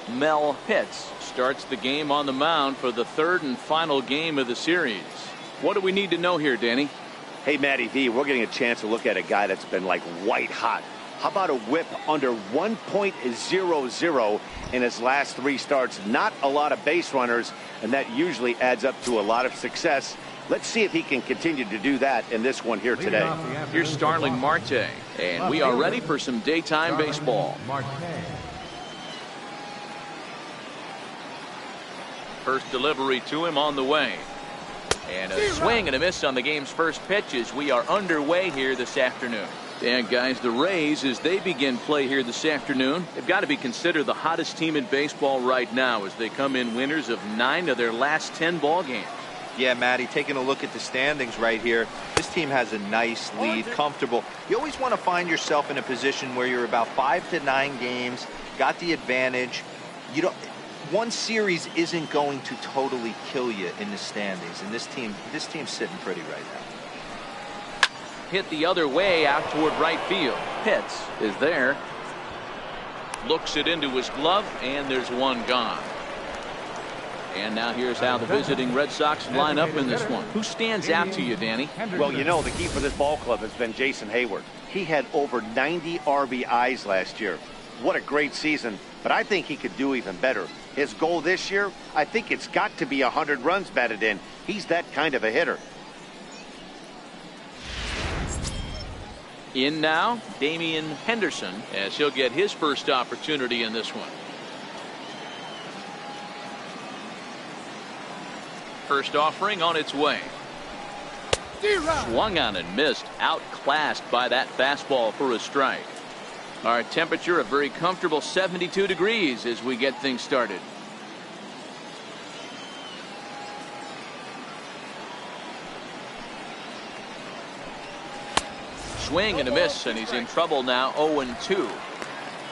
Mel Pitts starts the game on the mound for the third and final game of the series. What do we need to know here, Danny? Hey, Matty V, we're getting a chance to look at a guy that's been like white hot. How about a whip under 1.00 in his last 3 starts? Not a lot of base runners, and that usually adds up to a lot of success. Let's see if he can continue to do that in this one here today. Here's Starling Marte, and we are ready for some daytime baseball. First delivery to him on the way. And a swing and a miss on the game's first pitch as we are underway here this afternoon. And guys, the Rays, as they begin play here this afternoon, they've got to be considered the hottest team in baseball right now as they come in winners of 9 of their last 10 ball games. Yeah, Matty, taking a look at the standings right here, this team has a nice lead, comfortable. You always want to find yourself in a position where you're about 5 to 9 games, got the advantage. You don't. One series isn't going to totally kill you in the standings, and this team's sitting pretty right now. Hit the other way out toward right field. Pitts is there. Looks it into his glove, and there's one gone. And now here's how the visiting Red Sox line up in this one. Who stands out to you, Danny? Well, you know, the key for this ball club has been Jason Hayward. He had over 90 RBIs last year. What a great season, but I think he could do even better. His goal this year, I think it's got to be 100 runs batted in. He's that kind of a hitter. In now, Damian Henderson, as he'll get his first opportunity in this one. First offering on its way. Swung on and missed, outclassed by that fastball for a strike. Our temperature a very comfortable 72 degrees as we get things started. Swing and a miss, and he's in trouble now. 0-2.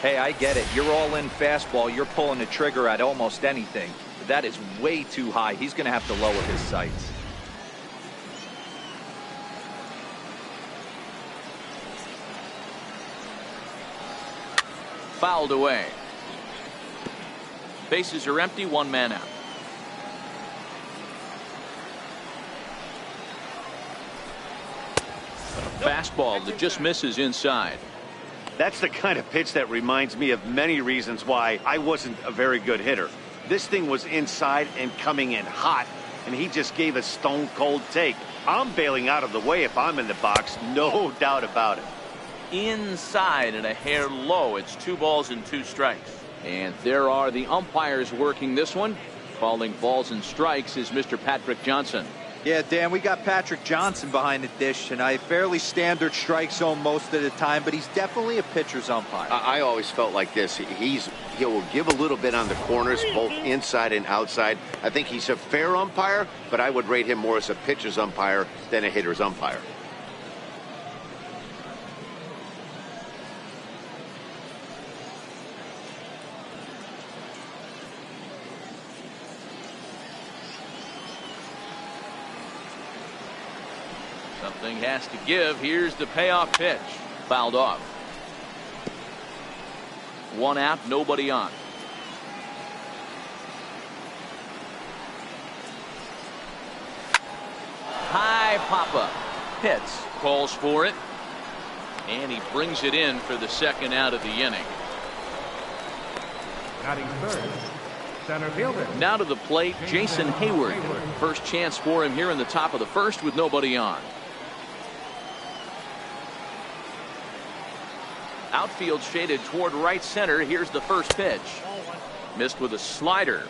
Hey, I get it. You're all in fastball. You're pulling the trigger at almost anything. That is way too high. He's going to have to lower his sights. Fouled away. Bases are empty, 1 man out. A fastball that just misses inside. That's the kind of pitch that reminds me of many reasons why I wasn't a very good hitter. This thing was inside and coming in hot, and he just gave a stone cold take. I'm bailing out of the way if I'm in the box, no doubt about it. Inside and a hair low. It's 2 balls and 2 strikes. And there are the umpires working this one. Calling balls and strikes is Mr. Patrick Johnson. Yeah, Dan, we got Patrick Johnson behind the dish, and a fairly standard strike zone most of the time, but he's definitely a pitcher's umpire. I always felt like this. He'll give a little bit on the corners, both inside and outside. I think he's a fair umpire, but I would rate him more as a pitcher's umpire than a hitter's umpire. Something has to give. Here's the payoff pitch. Fouled off. 1 out, nobody on. High pop-up. Pitts calls for it. And he brings it in for the 2nd out of the inning. Batting third, center fielder. Now to the plate, Jason Hayward. First chance for him here in the top of the 1st with nobody on. Outfield shaded toward right center. Here's the first pitch. Missed with a slider.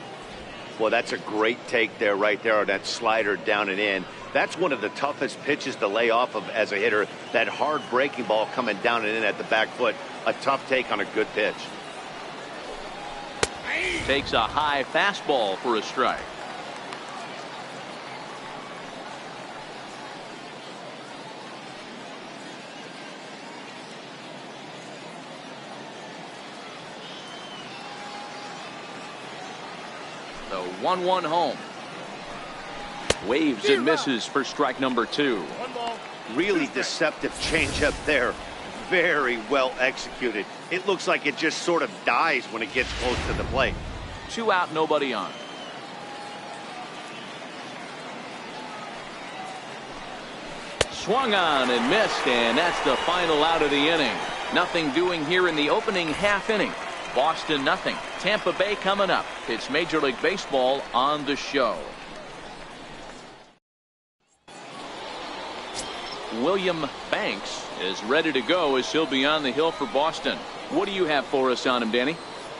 Well, that's a great take there, right there on that slider down and in. That's one of the toughest pitches to lay off of as a hitter. That hard breaking ball coming down and in at the back foot. A tough take on a good pitch. Takes a high fastball for a strike. The 1-1 home. Waves and misses for strike number 2. Really deceptive changeup there. Very well executed. It looks like it just sort of dies when it gets close to the plate. 2 out, nobody on. Swung on and missed, and that's the final out of the inning. Nothing doing here in the opening half inning. Boston nothing. Tampa Bay coming up. It's Major League Baseball on the show. William Banks is ready to go as he'll be on the hill for Boston. What do you have for us on him, Danny?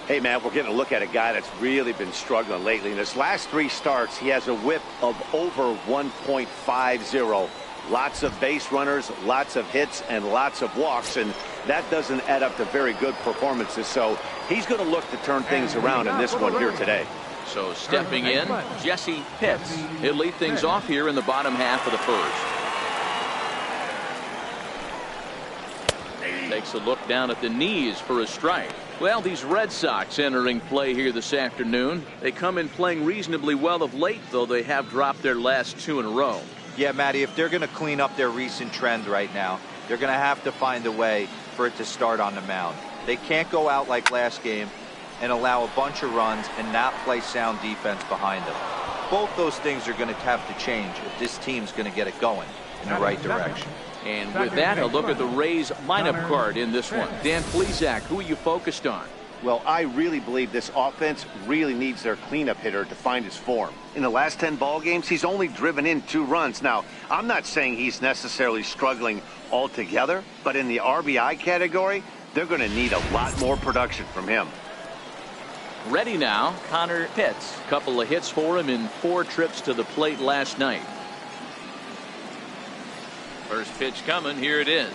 Hey, man, we're getting a look at a guy that's really been struggling lately. In his last 3 starts, he has a whip of over 1.50. Lots of base runners, lots of hits, and lots of walks, and that doesn't add up to very good performances. So he's going to look to turn things around in this one here today. So stepping in, Jesse Pitts. He'll lead things off here in the bottom half of the first. Takes a look down at the knees for a strike. Well, these Red Sox entering play here this afternoon. They come in playing reasonably well of late, though they have dropped their last 2 in a row. Yeah, Matty, if they're going to clean up their recent trend right now, they're going to have to find a way for it to start on the mound. They can't go out like last game and allow a bunch of runs and not play sound defense behind them. Both those things are going to have to change if this team's going to get it going in the right direction. And with that, a look at the Rays lineup card in this one. Dan Plesac, who are you focused on? Well, I really believe this offense really needs their cleanup hitter to find his form. In the last 10 ball games, he's only driven in 2 runs. Now, I'm not saying he's necessarily struggling altogether, but in the RBI category, they're going to need a lot more production from him. Ready now, Connor Pitts. Couple of hits for him in 4 trips to the plate last night. First pitch coming. Here it is.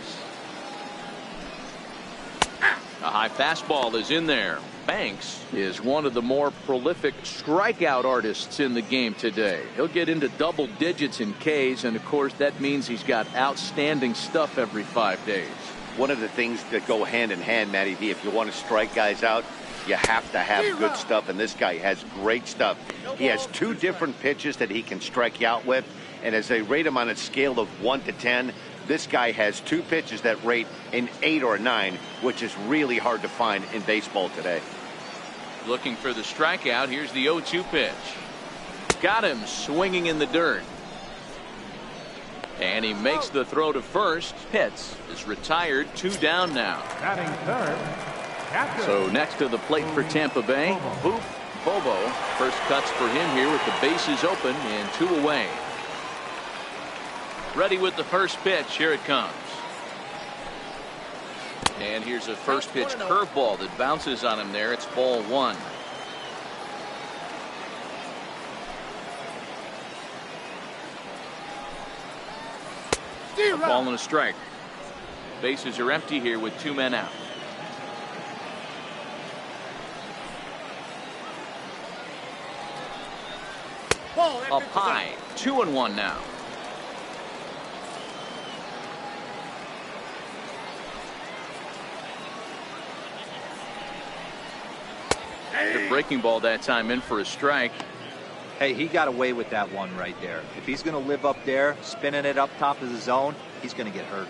A high fastball is in there. Banks is one of the more prolific strikeout artists in the game today. He'll get into double digits in Ks, and of course that means he's got outstanding stuff every 5 days. One of the things that go hand in hand, Matty V, if you want to strike guys out, you have to have good stuff, and this guy has great stuff. He has 2 different pitches that he can strike you out with, and as they rate him on a scale of 1 to 10, this guy has 2 pitches that rate an 8 or a 9, which is really hard to find in baseball today. Looking for the strikeout. Here's the 0-2 pitch. Got him swinging in the dirt. And he makes the throw to first. Pitts is retired. 2 down now. Batting third, catcher. So next to the plate for Tampa Bay, Bobo. First cuts for him here with the bases open and 2 away. Ready with the first pitch. Here it comes. And here's a first pitch curveball that bounces on him there. It's ball 1. A ball and a strike. Bases are empty here with 2 men out. Up high. 2-1 now. The breaking ball that time in for a strike. Hey, he got away with that one right there. If he's going to live up there, spinning it up top of the zone, he's going to get hurt.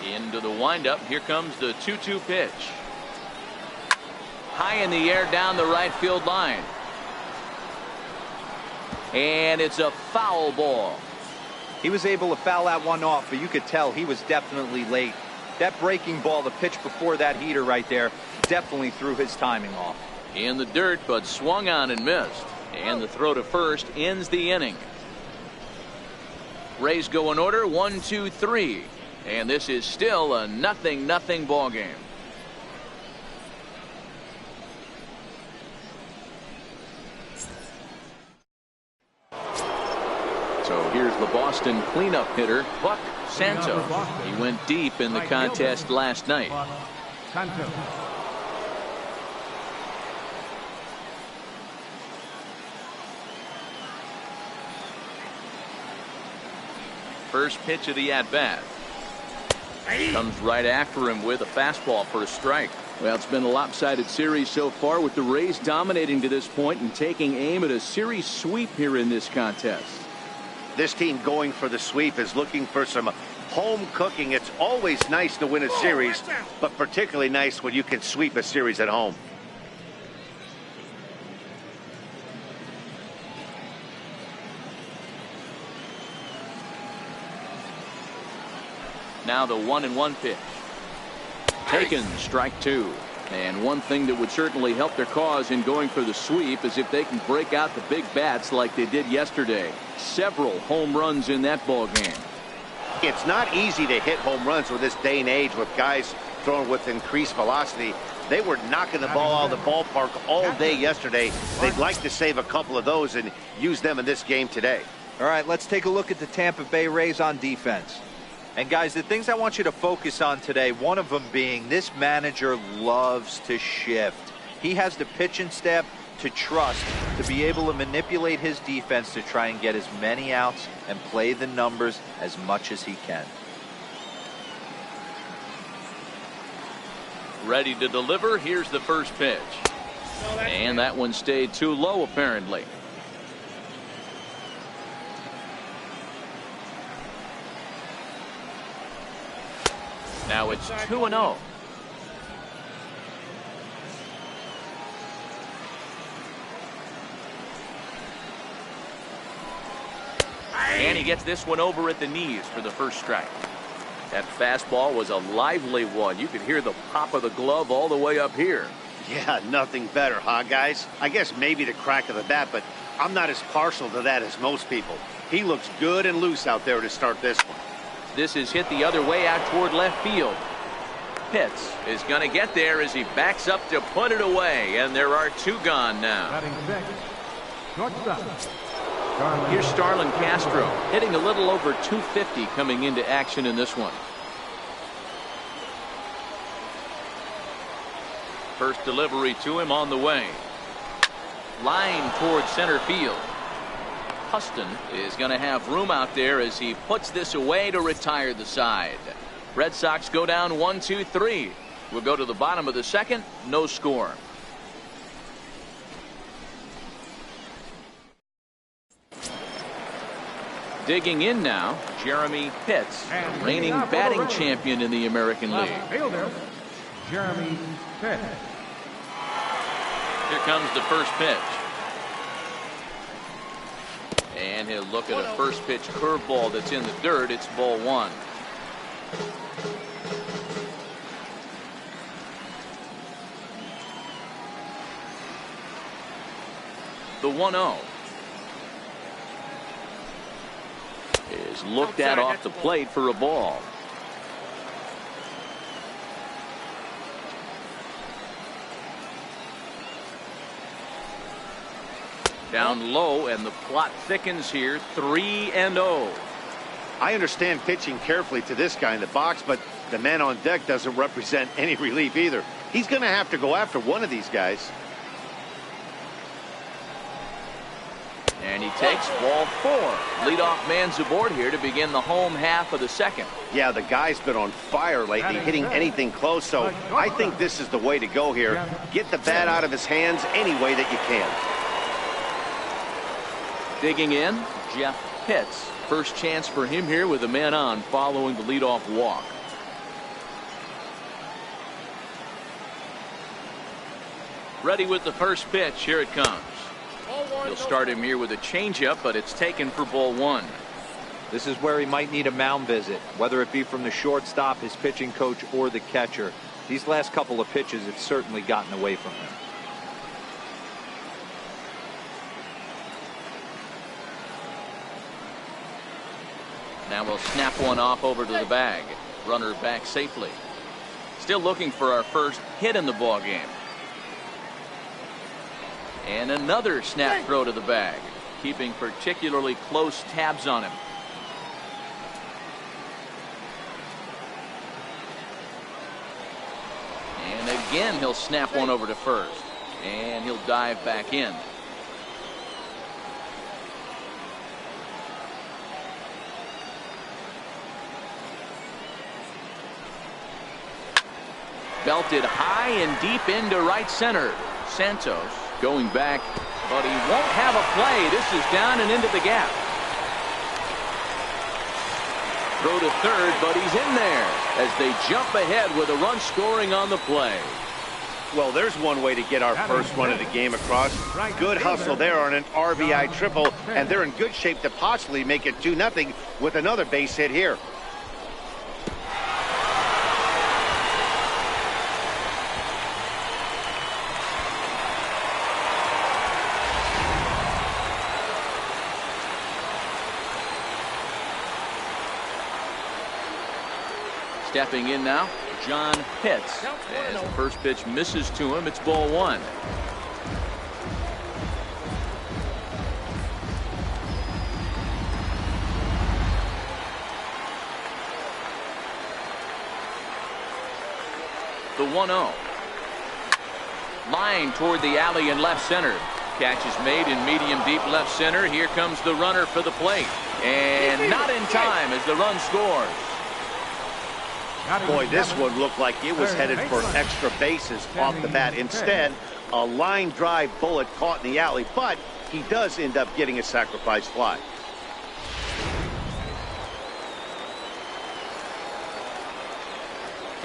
Into the windup. Here comes the 2-2 pitch. High in the air down the right field line. And it's a foul ball. He was able to foul that one off, but you could tell he was definitely late. That breaking ball, the pitch before that heater right there, definitely threw his timing off. In the dirt, but swung on and missed. And the throw to first ends the inning. Rays go in order, 1, 2, 3. And this is still a 0-0 ball game. So here's the Boston cleanup hitter, Buck Santos. He went deep in the contest last night. Santos. First pitch of the at-bat. Comes right after him with a fastball for a strike. Well, it's been a lopsided series so far, with the Rays dominating to this point and taking aim at a series sweep here in this contest. This team going for the sweep is looking for some home cooking. It's always nice to win a series, but particularly nice when you can sweep a series at home. Now the 1-1 pitch. Taken, strike two. And one thing that would certainly help their cause in going for the sweep is if they can break out the big bats like they did yesterday. Several home runs in that ball game. It's not easy to hit home runs with this day and age with guys throwing with increased velocity. They were knocking the ball out of the ballpark all day yesterday. They'd like to save a couple of those and use them in this game today. All right, let's take a look at the Tampa Bay Rays on defense. And guys, the things I want you to focus on today, one of them being this manager loves to shift. He has the pitching staff to trust to be able to manipulate his defense to try and get as many outs and play the numbers as much as he can. Ready to deliver. Here's the first pitch. And that one stayed too low apparently. Now it's 2-0. And he gets this one over at the knees for the first strike. That fastball was a lively one. You could hear the pop of the glove all the way up here. Yeah, nothing better, huh, guys? I guess maybe the crack of the bat, but I'm not as partial to that as most people. He looks good and loose out there to start this one. This is hit the other way out toward left field. Pitts is going to get there as he backs up to put it away, and there are two gone now. Batting sixth, shortstop. Here's Starlin Castro hitting a little over 250 coming into action in this one. First delivery to him on the way. Line towards center field. Huston is going to have room out there as he puts this away to retire the side. Red Sox go down 1-2-3. We'll go to the bottom of the second. No score. Digging in now, Jeremy Pitts, the reigning batting champion in the American League. Fielder, Jeremy Pitts. Here comes the first pitch. And he'll look at a first pitch curveball that's in the dirt. It's ball one. The 1-0 is looked at off the plate for a ball. Down low, and the plot thickens here. 3-0. I understand pitching carefully to this guy in the box, but the man on deck doesn't represent any relief either. He's going to have to go after one of these guys. And he takes ball four. Leadoff man's aboard here to begin the home half of the second. Yeah, the guy's been on fire lately, hitting anything close, so I think this is the way to go here. Get the bat out of his hands any way that you can. Digging in, Jeff Pitts. First chance for him here with a man on following the leadoff walk. Ready with the first pitch. Here it comes. He'll start him here with a changeup, but it's taken for ball one. This is where he might need a mound visit, whether it be from the shortstop, his pitching coach, or the catcher. These last couple of pitches have certainly gotten away from him. Now we'll snap one off over to the bag. Runner back safely. Still looking for our first hit in the ball game. And another snap throw to the bag, keeping particularly close tabs on him. And again he'll snap one over to first, and he'll dive back in. Belted high and deep into right center. Santos going back, but he won't have a play. This is down and into the gap. throw to third, but he's in there as they jump ahead with a run scoring on the play. Well, there's one way to get our first run of the game across. Good hustle there on an RBI triple, and they're in good shape to possibly make it 2-0 with another base hit here. Stepping in now, John Pitts. As the first pitch misses to him, it's ball one. The 1-0. Line toward the alley in left center. Catch is made in medium deep left center. Here comes the runner for the plate. And not in time as the run scores. Boy, this one looked like it was headed for extra bases off the bat. Instead, a line drive bullet caught in the alley, but he does end up getting a sacrifice fly.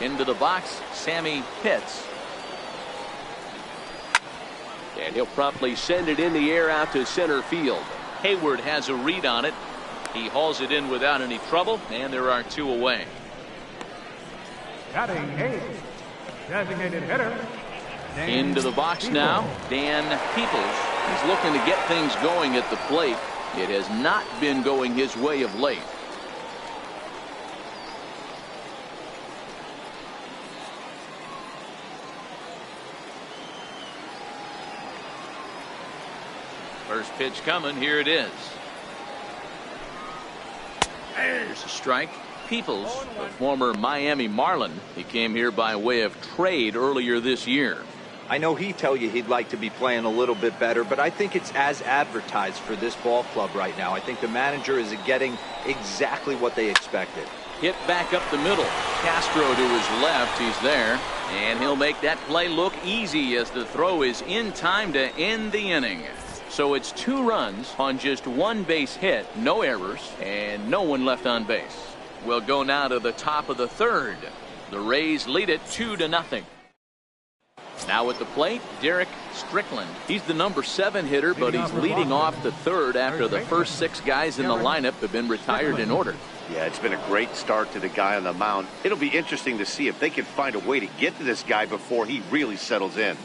Into the box, Sammy Pitts. And he'll promptly send it in the air out to center field. Hayward has a read on it. He hauls it in without any trouble, and there are two away. Batting eighth, designated hitter. Into the box now, Dan Peoples. He's looking to get things going at the plate. It has not been going his way of late. First pitch coming, here it is. There's a strike. Peoples, the former Miami Marlin, he came here by way of trade earlier this year. I know he'd tell you he'd like to be playing a little bit better, but I think it's as advertised for this ball club right now. I think the manager is getting exactly what they expected. Hit back up the middle. Castro to his left. He's there. And he'll make that play look easy as the throw is in time to end the inning. So it's 2 runs on just 1 base hit, no errors, and no one left on base. We'll go now to the top of the third. The Rays lead it 2-0. Now at the plate, Derek Strickland. He's the number 7 hitter, but he's leading off the third after the first 6 guys in the lineup have been retired in order. Yeah, it's been a great start to the guy on the mound. It'll be interesting to see if they can find a way to get to this guy before he really settles in.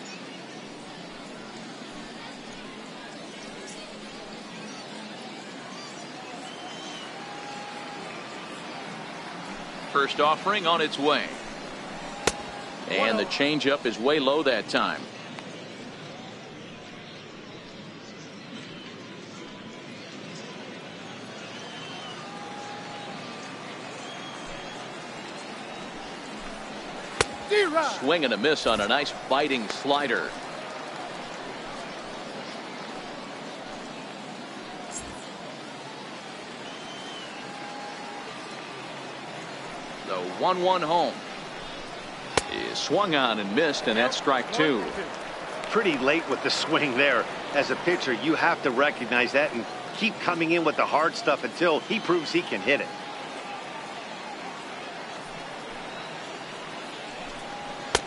First offering on its way. And the changeup is way low that time. Swing and a miss on a nice biting slider. The 1-1 home is swung on and missed, and that's strike 2. Pretty late with the swing there. As a pitcher, you have to recognize that and keep coming in with the hard stuff until he proves he can hit it.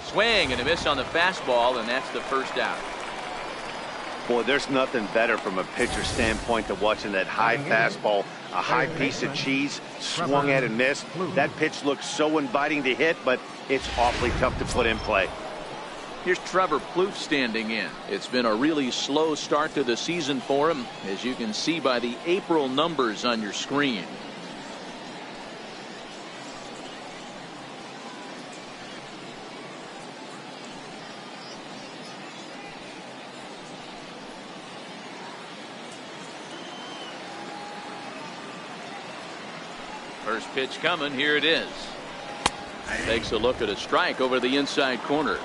Swing and a miss on the fastball, and that's the first out. Boy, there's nothing better from a pitcher standpoint than watching that high fastball, a high piece of cheese, swung at and missed. That pitch looks so inviting to hit, but it's awfully tough to put in play. Here's Trevor Plouffe standing in. It's been a really slow start to the season for him, as you can see by the April numbers on your screen. First pitch coming, here it is. Takes a look at a strike over the inside corner.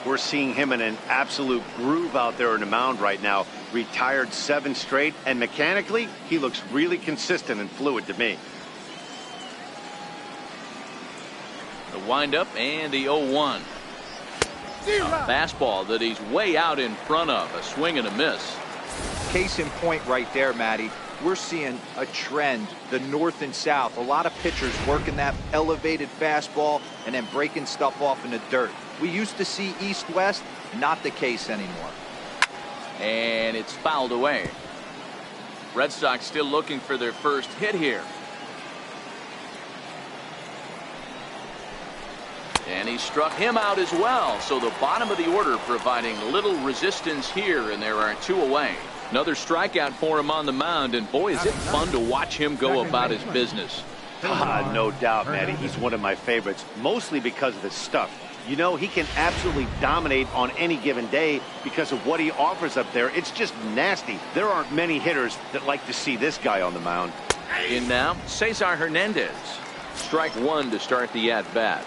We're seeing him in an absolute groove out there in the mound right now. Retired 7 straight, and mechanically, he looks really consistent and fluid to me. The windup and the 0-1. A fastball that he's way out in front of. A swing and a miss. Case in point right there, Matty. we're seeing a trend, the north and south. A lot of pitchers working that elevated fastball and then breaking stuff off in the dirt. We used to see east-west, not the case anymore. And it's fouled away. Red Sox still looking for their first hit here. And he struck him out as well. So the bottom of the order providing little resistance here, and there are 2 away. Another strikeout for him on the mound, and boy, is it fun to watch him go about his business. No doubt, Matty. He's one of my favorites, mostly because of his stuff. You know, he can absolutely dominate on any given day because of what he offers up there. It's just nasty. There aren't many hitters that like to see this guy on the mound. In now, Cesar Hernandez. Strike 1 to start the at-bat.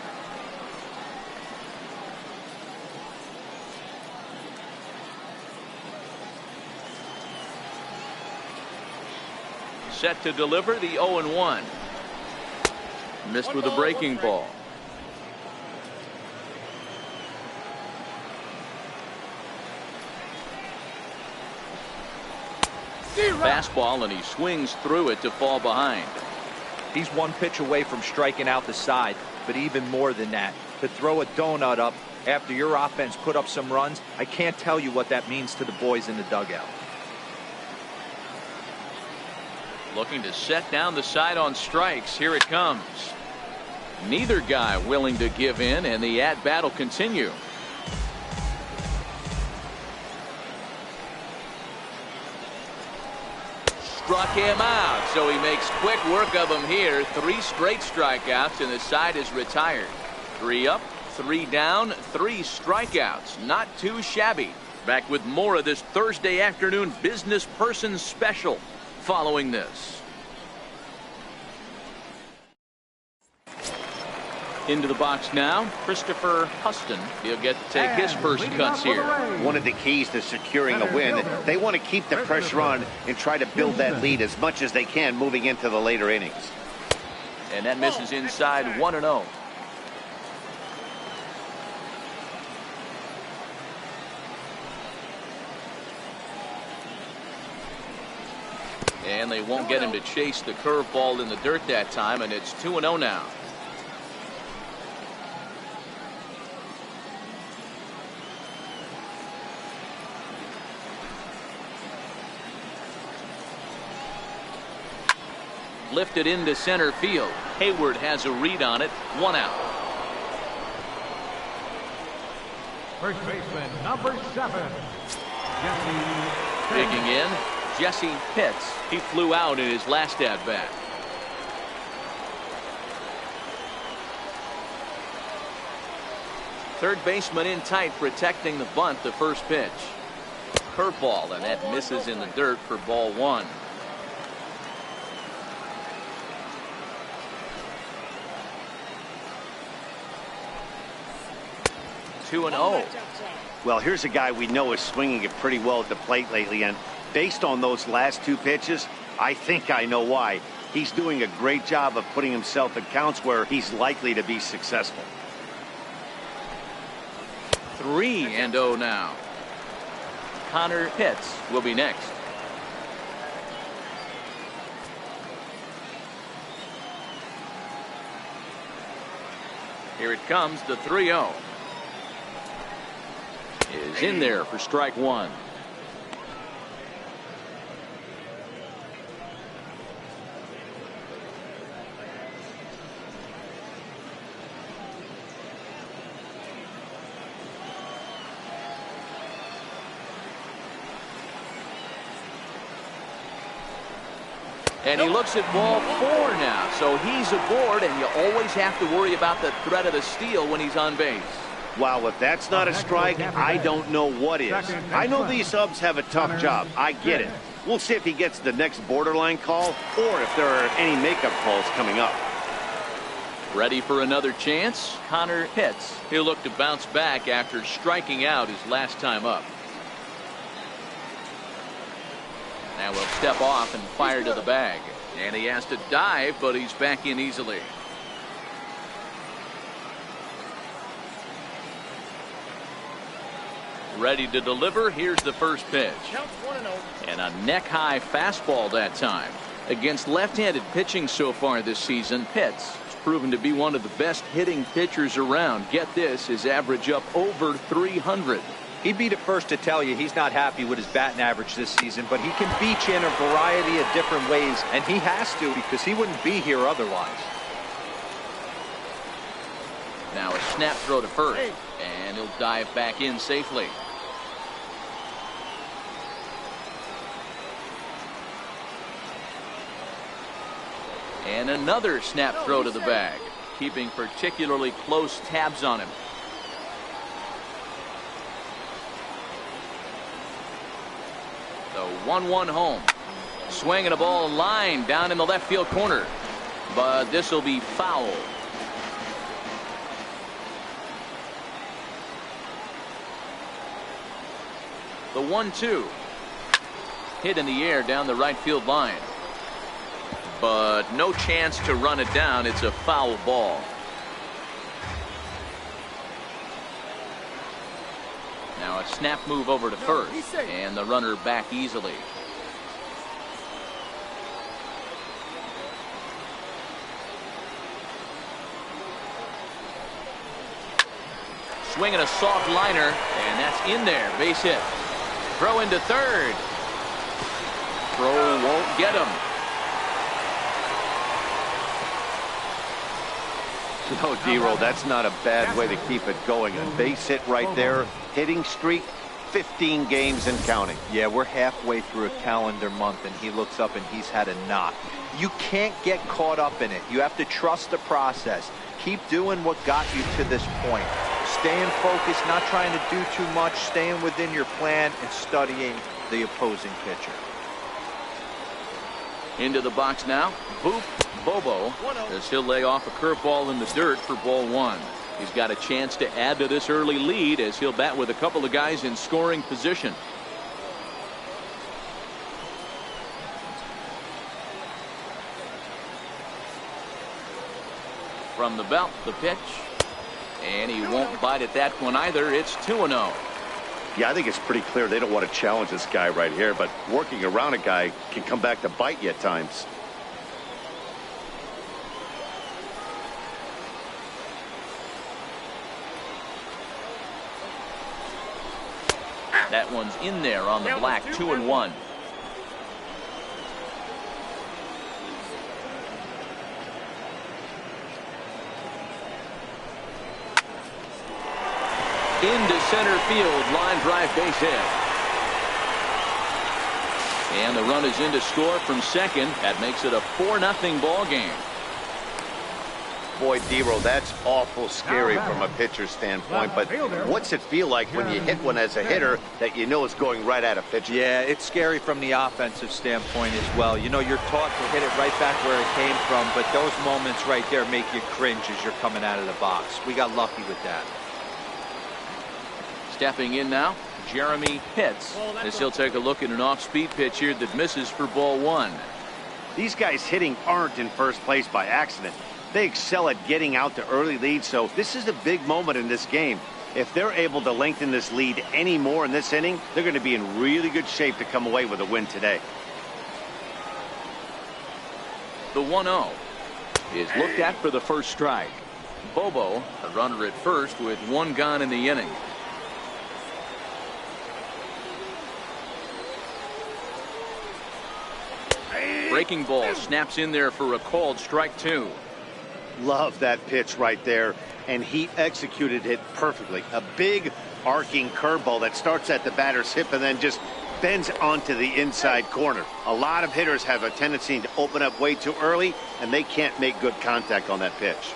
Set to deliver the 0-1. Missed with a breaking ball. Fastball, and he swings through it to fall behind. He's 1 pitch away from striking out the side, but even more than that, to throw a donut up after your offense put up some runs, I can't tell you what that means to the boys in the dugout. Looking to set down the side on strikes. Here it comes. Neither guy willing to give in, and the at-bat will continue. Struck him out, so he makes quick work of him here. 3 straight strikeouts, and the side is retired. 3 up, 3 down, 3 strikeouts. Not too shabby. Back with more of this Thursday afternoon business person special following this. Into the box now, Christopher Huston. He'll get to take his first cuts here. One of the keys to securing a win, they want to keep the pressure on and try to build that lead as much as they can moving into the later innings. And that misses inside 1-0. And they won't get him to chase the curveball in the dirt that time, and it's 2-0 now. Lifted into center field. Hayward has a read on it. 1 out. First baseman, number 7. Jesse. Digging in, Jesse Pitts. He flew out in his last at-bat. Third baseman in tight, protecting the bunt. The first pitch. Curveball, and that misses in the dirt for ball 1. Two and 0. Well, here's a guy we know is swinging it pretty well at the plate lately, and based on those last 2 pitches, I think I know why. He's doing a great job of putting himself in counts where he's likely to be successful. 3-0 now. Connor Pitts will be next. Here it comes, the 3-0. Is in there for strike 1. And he looks at ball 4 now, so he's aboard, and you always have to worry about the threat of the steal when he's on base. Wow, if that's not a strike, I don't know what is. I know these subs have a tough job. I get it. We'll see if he gets the next borderline call or if there are any makeup calls coming up. Ready for another chance? Connor Pitts. He'll look to bounce back after striking out his last time up. Now we'll step off and fire to the bag. And he has to dive, but he's back in easily. Ready to deliver. Here's the first pitch. And a neck-high fastball that time. Against left-handed pitching so far this season, Pitts has proven to be one of the best hitting pitchers around. Get this, his average up over 300. He'd be the first to tell you he's not happy with his batting average this season, but he can beat you in a variety of different ways, and he has to because he wouldn't be here otherwise. Now a snap throw to first, and he'll dive back in safely. And another snap throw to the bag, keeping particularly close tabs on him. The 1-1 home. Swinging a ball line down in the left field corner. But this will be foul. The 1-2. Hit in the air down the right field line. But no chance to run it down. It's a foul ball. Now a snap move over to first, and the runner back easily. Swinging a soft liner, and that's in there. Base hit. Throw into third. Throw won't get him. No, D-Roll, that's not a bad way to keep it going. A base hit right there. Hitting streak, 15 games and counting. Yeah, we're halfway through a calendar month, and he looks up and he's had a knock. You can't get caught up in it. You have to trust the process. Keep doing what got you to this point. Staying focused, not trying to do too much, staying within your plan, and studying the opposing pitcher. Into the box now. Boop. Bobo, as he'll lay off a curveball in the dirt for ball one. He's got a chance to add to this early lead as he'll bat with a couple of guys in scoring position. From the belt, the pitch. And he won't bite at that one either. It's 2-0. Yeah, I think it's pretty clear they don't want to challenge this guy right here, but working around a guy can come back to bite you at times. That one's in there on the black. 2-1. Into center field, line drive, base hit. And the run is in to score from second. That makes it a 4-0 ball game. Boy, D-Roll, that's awful scary from a pitcher's standpoint, but what's it feel like when you hit one as a hitter that you know is going right at a pitcher? Yeah, it's scary from the offensive standpoint as well. You know, you're taught to hit it right back where it came from, but those moments right there make you cringe as you're coming out of the box. We got lucky with that. Stepping in now, Jeremy Pitts, as he'll take a look at an off-speed pitch here that misses for ball one. These guys hitting aren't in first place by accident. They excel at getting out to early leads, so this is a big moment in this game. If they're able to lengthen this lead any more in this inning, they're going to be in really good shape to come away with a win today. The 1-0 is looked at for the first strike. Bobo, a runner at first with one gone in the inning. Breaking ball snaps in there for a called strike two. Love that pitch right there, and he executed it perfectly. A big arcing curveball that starts at the batter's hip and then just bends onto the inside corner. A lot of hitters have a tendency to open up way too early, and they can't make good contact on that pitch.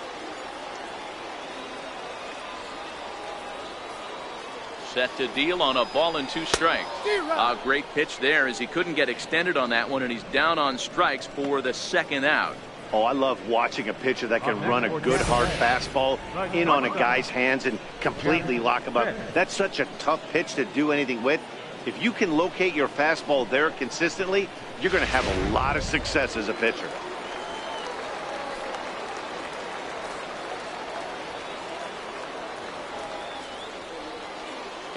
Set to deal on a ball and two strikes. A great pitch there as he couldn't get extended on that one, and he's down on strikes for the second out. Oh, I love watching a pitcher that can run a good hard fastball in on a guy's hands and completely lock him up. That's such a tough pitch to do anything with. If you can locate your fastball there consistently, you're going to have a lot of success as a pitcher.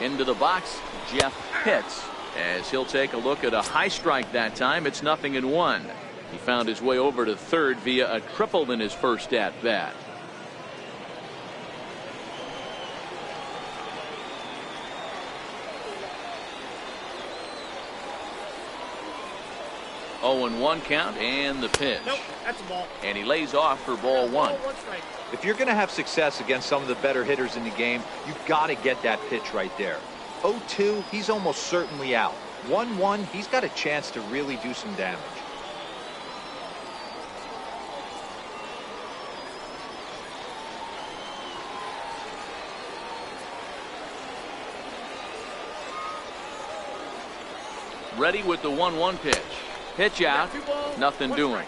Into the box, Jeff Pitts, as he'll take a look at a high strike that time. It's 0-1. He found his way over to third via a triple in his first at bat. Oh, and 1 count, and the pitch. Nope, that's a ball. And he lays off for ball 1. If you're going to have success against some of the better hitters in the game, you've got to get that pitch right there. 0-2, he's almost certainly out. 1-1, he's got a chance to really do some damage. Ready with the 1-1 pitch. Pitch out, nothing doing.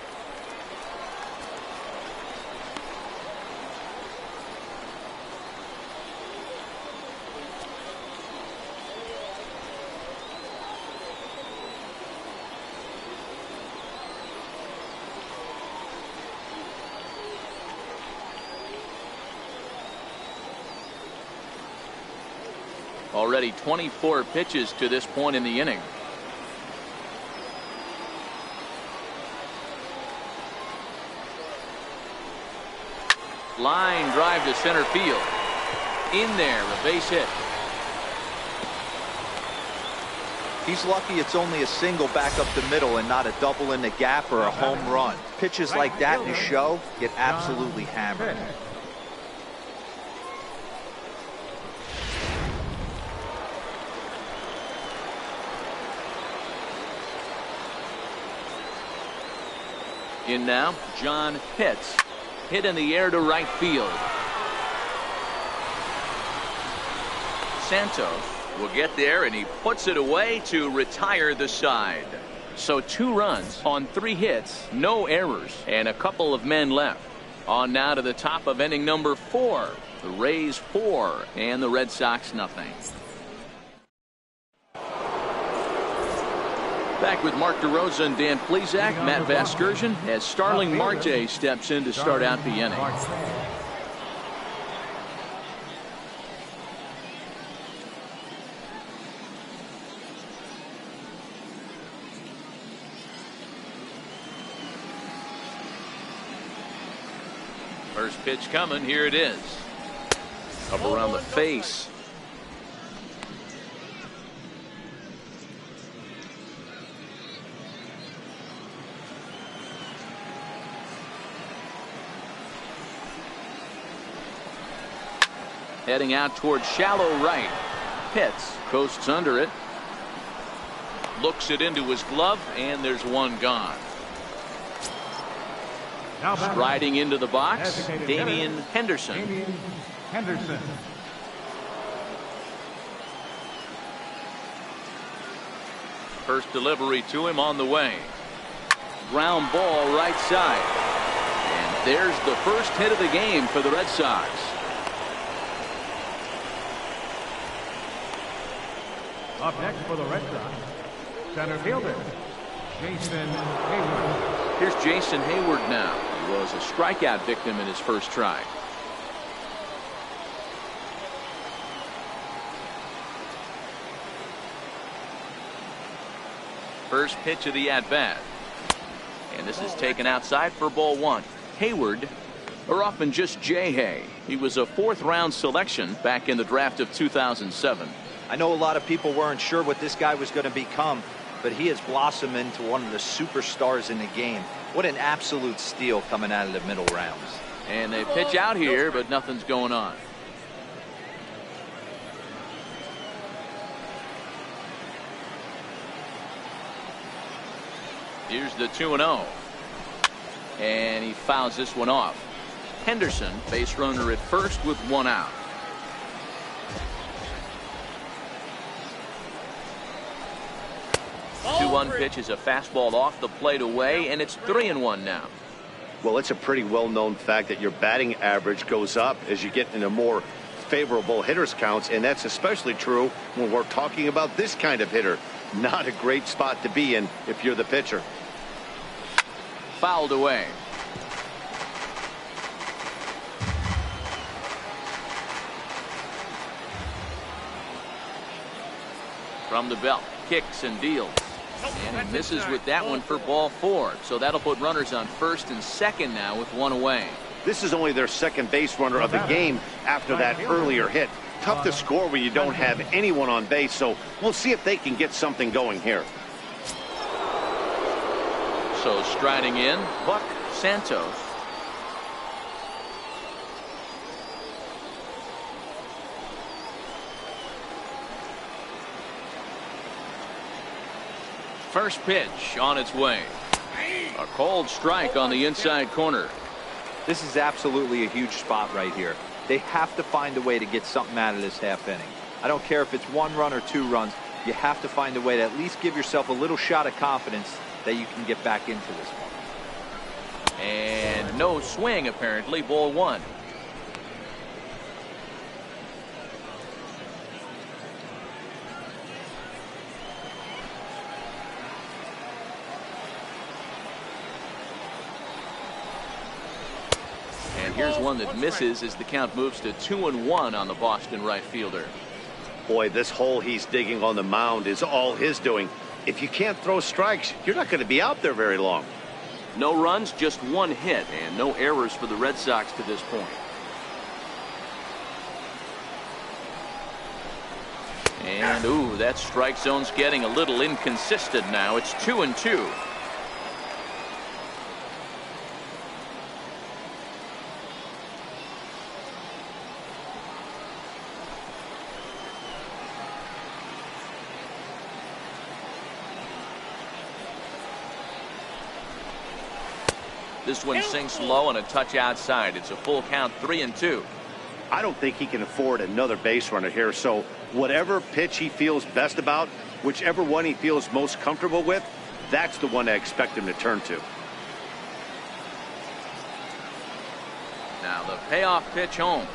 Already 24 pitches to this point in the inning. Line drive to center field. In there, a base hit. He's lucky it's only a single back up the middle and not a double in the gap or a home run. Pitches like that in a show get absolutely hammered. In now, John Pitts. Hit in the air to right field. Santos will get there, and he puts it away to retire the side. So 2 runs on 3 hits, no errors, and a couple of men left. On now to the top of inning number 4. The Rays 4 and the Red Sox nothing. Back with Mark DeRosa and Dan Plesac, Matt Vasgersian, as Starling Marte steps in to start out the inning. First pitch coming, here it is. Up around the face. Heading out towards shallow right. Pitts coasts under it. Looks it into his glove, and there's 1 gone. Striding into the box, Damian Henderson. First delivery to him on the way. Ground ball right side. And there's the first hit of the game for the Red Sox. Up next for the Red Sox, center fielder, Jason Hayward. Here's Jason Hayward now. He was a strikeout victim in his first try. First pitch of the at-bat. And this is taken outside for ball 1. Hayward, or often just J-Hay. He was a 4th-round selection back in the draft of 2007. I know a lot of people weren't sure what this guy was going to become, but he has blossomed into one of the superstars in the game. What an absolute steal coming out of the middle rounds. And they pitch out here, but nothing's going on. Here's the 2-0. And he fouls this one off. Henderson, base runner at first with 1 out. The 2-1 pitch is a fastball off the plate away, and it's 3-1 now. Well, it's a pretty well-known fact that your batting average goes up as you get into more favorable hitters counts, and that's especially true when we're talking about this kind of hitter. Not a great spot to be in if you're the pitcher. Fouled away. From the belt, kicks and deals. And he misses with that one for ball 4. So that'll put runners on first and second now with one away. This is only their second base runner of the game after that earlier hit. Tough to score when you don't have anyone on base, so we'll see if they can get something going here. So striding in, Buck Santos. First pitch on its way. A called strike on the inside corner. This is absolutely a huge spot right here. They have to find a way to get something out of this half inning. I don't care if it's 1 run or 2 runs. You have to find a way to at least give yourself a little shot of confidence that you can get back into this one. And no swing, apparently. Ball 1. And here's one that misses as the count moves to 2-1 on the Boston right fielder. Boy, this hole he's digging on the mound is all his doing. If you can't throw strikes, you're not going to be out there very long. No runs, just 1 hit, and no errors for the Red Sox to this point. And, ooh, that strike zone's getting a little inconsistent now. It's 2-2. This one sinks low and a touch outside. It's a full count, 3-2. I don't think he can afford another base runner here, so whatever pitch he feels best about, whichever one he feels most comfortable with, that's the one I expect him to turn to. Now the payoff pitch home.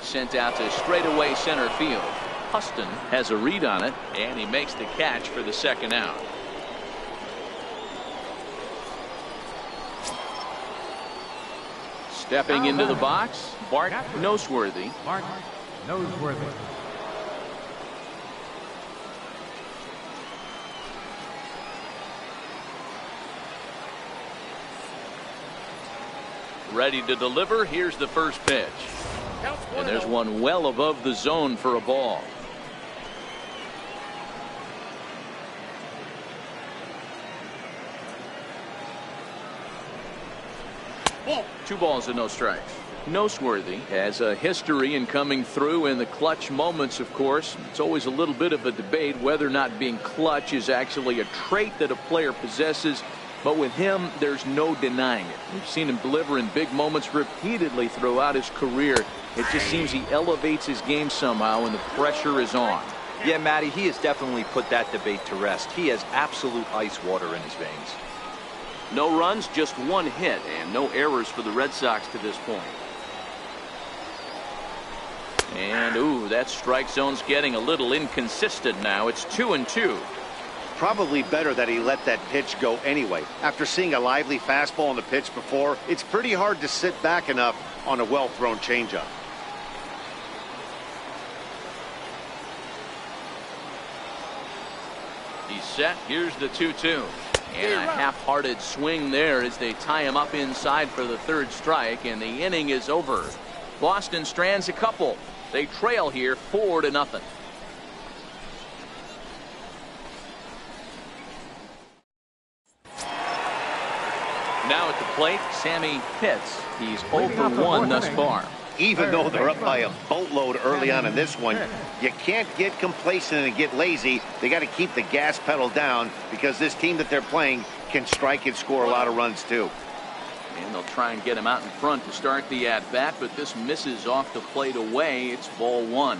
Sent out to straightaway center field. Huston has a read on it, and he makes the catch for the second out. Stepping into the box, Bart Noseworthy. Bart Noseworthy. Ready to deliver. Here's the first pitch. And there's one well above the zone for a ball. Two balls and no strikes. Noseworthy has a history in coming through in the clutch moments, of course. It's always a little bit of a debate whether or not being clutch is actually a trait that a player possesses. But with him, there's no denying it. We've seen him deliver in big moments repeatedly throughout his career. It just seems he elevates his game somehow when the pressure is on. Yeah, Matty, he has definitely put that debate to rest. He has absolute ice water in his veins. No runs, just 1 hit, and no errors for the Red Sox to this point. And, ooh, that strike zone's getting a little inconsistent now. It's 2-2. Probably better that he let that pitch go anyway. After seeing a lively fastball on the pitch before, it's pretty hard to sit back enough on a well-thrown changeup. He's set. Here's the 2-2. And a half-hearted swing there as they tie him up inside for the third strike, and the inning is over. Boston strands a couple. They trail here 4-0. Now at the plate, Sammy Pitts. He's 0 for 1 thus far. Even though they're up by a boatload early on in this one, you can't get complacent and get lazy. They got to keep the gas pedal down because this team that they're playing can strike and score a lot of runs too. And they'll try and get him out in front to start the at-bat, but this misses off the plate away. It's ball 1.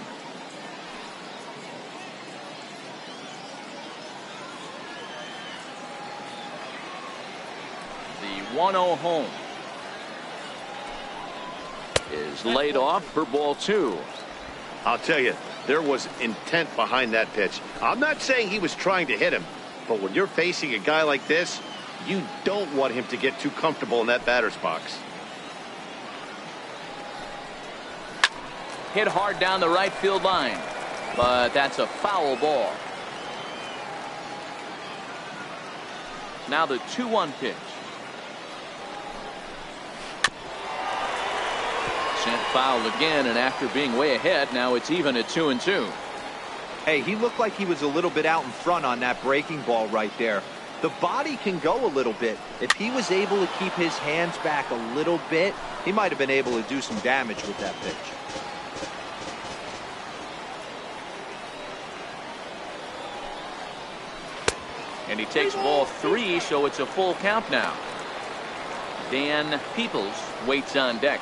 The 1-0 home is laid off for ball 2. I'll tell you, there was intent behind that pitch. I'm not saying he was trying to hit him, but when you're facing a guy like this, you don't want him to get too comfortable in that batter's box. Hit hard down the right field line, but that's a foul ball. Now the 2-1 pitch. Sent foul again, and after being way ahead, now it's even at 2-2. Hey, he looked like he was a little bit out in front on that breaking ball right there. The body can go a little bit. If he was able to keep his hands back a little bit, he might have been able to do some damage with that pitch. And he takes ball 3, so it's a full count now. Dan Peoples waits on deck.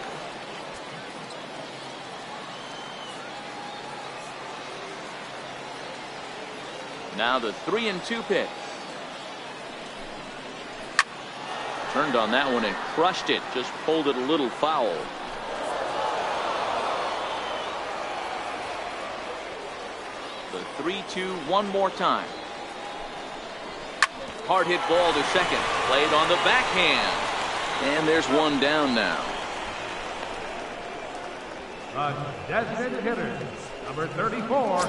Now the 3-2 pitch. Turned on that one and crushed it. Just pulled it a little foul. The 3-2 one more time. Hard hit ball to second. Played on the backhand. And there's one down now. Designated hitter, number 34,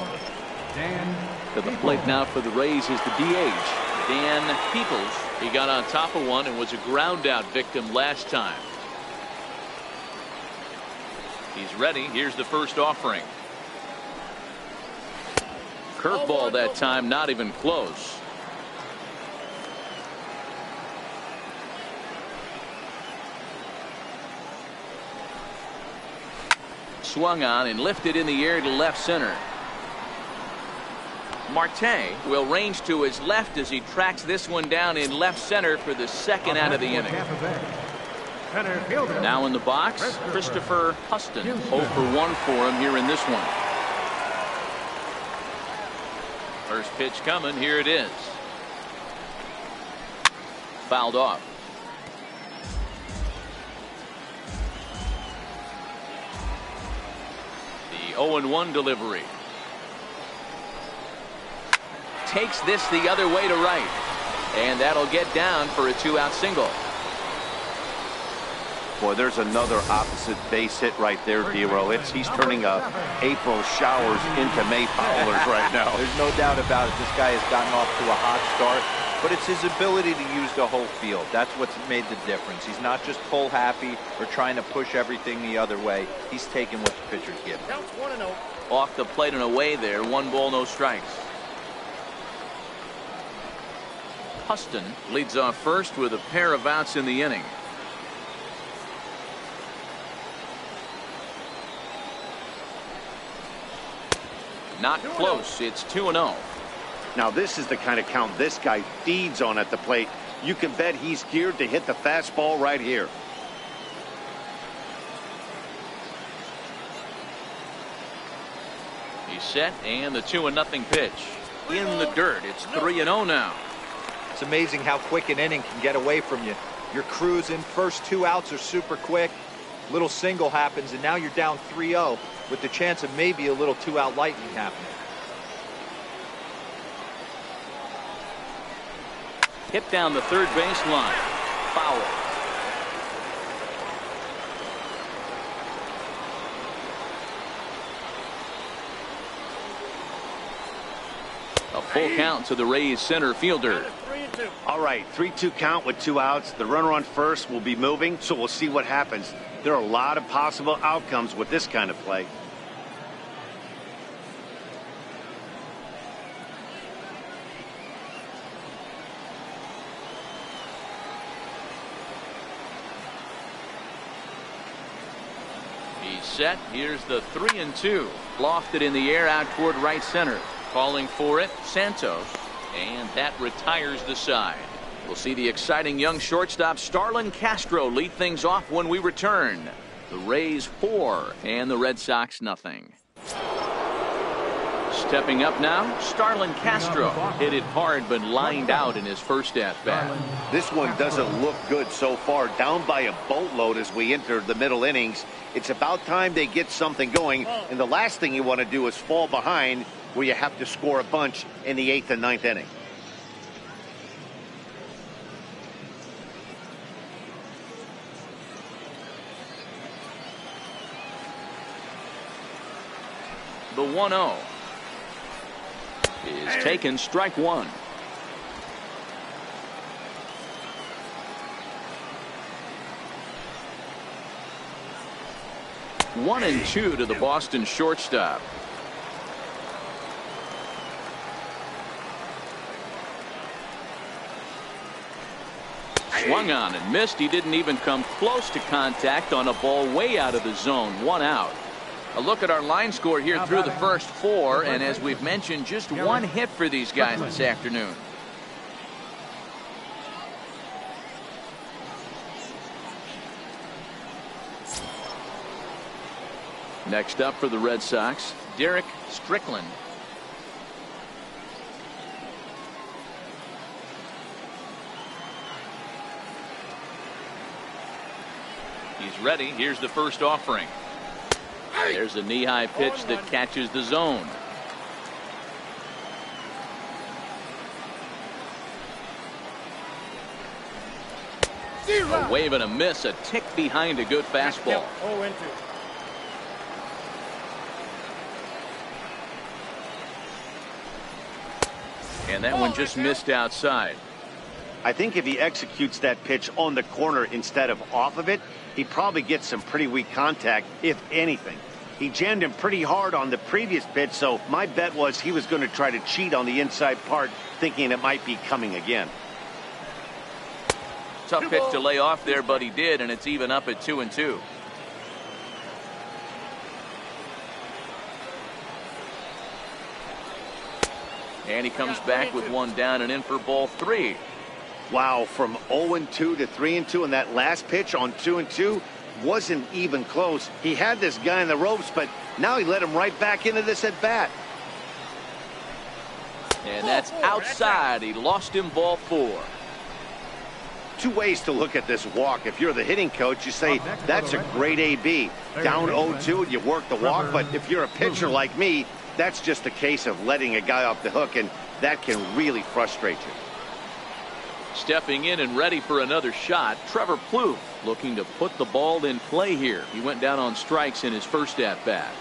Dan. To the plate now for the Rays is the DH, Dan Peoples. He got on top of one and was a ground out victim last time. He's ready. Here's the first offering. Curveball that time, not even close. Swung on and lifted in the air to left center. Marte will range to his left as he tracks this one down in left center for the second out of the inning. Now in the box, Christopher Huston. 0 for 1 for him here in this one. First pitch coming. Here it is. Fouled off. The 0-1 delivery. Takes this the other way to right, and that'll get down for a 2-out single. Boy, there's another opposite base hit right there, Dero. He's turning April showers into May powers right now. There's no doubt about it. This guy has gotten off to a hot start, but it's his ability to use the whole field. That's what's made the difference. He's not just pull happy or trying to push everything the other way. He's taking what the pitchers give him. Off the plate and away there. 1 ball, no strikes. Huston leads off first with a pair of outs in the inning. Not close. It's 2-0. Now this is the kind of count this guy feeds on at the plate. You can bet he's geared to hit the fastball right here. He's set, and the 2-0 pitch. In the dirt. It's 3-0 now. It's amazing how quick an inning can get away from you. You're cruising. First 2 outs are super quick. Little single happens, and now you're down 3-0 with the chance of maybe a little 2-out lightning happening. Hit down the third base line. Foul. A full count to the Rays center fielder. All right, 3-2 count with 2 outs. The runner on first will be moving, so we'll see what happens. There are a lot of possible outcomes with this kind of play. He's set. Here's the 3-2. Lofted in the air out toward right center. Calling for it, Santos. And that retires the side. We'll see the exciting young shortstop Starlin Castro lead things off when we return. The Rays 4 and the Red Sox nothing. Stepping up now, Starlin Castro hit it hard but lined out in his first at-bat. This one doesn't look good so far. Down by a boatload as we enter the middle innings. It's about time they get something going, and the last thing you want to do is fall behind where you have to score a bunch in the 8th and 9th inning. The 1-0 is taken, strike 1. 1-2 to the Boston shortstop. Swung on and missed. He didn't even come close to contact on a ball way out of the zone. 1 out. A look at our line score here through the first 4, and as we've mentioned, just 1 hit for these guys this afternoon. Next up for the Red Sox, Derek Strickland. He's ready. Here's the first offering. There's a knee-high pitch that catches the zone. A wave and a miss, a tick behind a good fastball. And that one just missed outside. I think if he executes that pitch on the corner instead of off of it, he probably gets some pretty weak contact, if anything. He jammed him pretty hard on the previous pitch, so my bet was he was going to try to cheat on the inside part, thinking it might be coming again. Tough pitch to lay off there, but he did, and it's even up at 2-2. And he comes back with 1 down and in for ball 3. Wow, from 0-2 to 3-2, and that last pitch on 2-2 wasn't even close. He had this guy in the ropes, but now he let him right back into this at bat. And that's outside. He lost him, ball 4. 2 ways to look at this walk. If you're the hitting coach, you say that's a great AB. Down 0-2 and you work the walk, but if you're a pitcher like me, that's just a case of letting a guy off the hook, and that can really frustrate you. Stepping in and ready for another shot, Trevor Plouffe looking to put the ball in play here. He went down on strikes in his first at bat.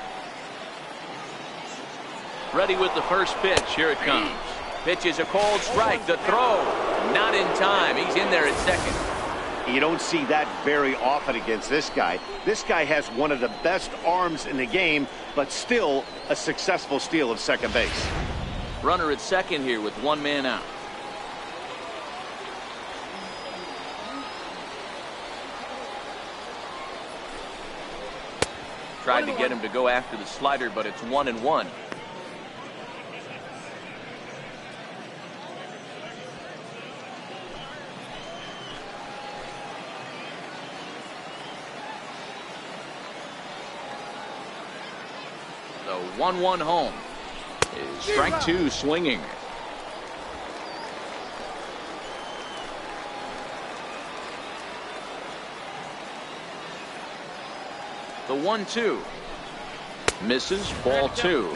Ready with the first pitch. Here it comes. Pitch is a cold strike. The throw not in time. He's in there at second. You don't see that very often against this guy. This guy has one of the best arms in the game, but still a successful steal of second base. Runner at second here with 1 man out. Tried to get him to go after the slider, but it's 1-1. The 1-1 home is strike 2 swinging. The 1-2 misses, ball 2.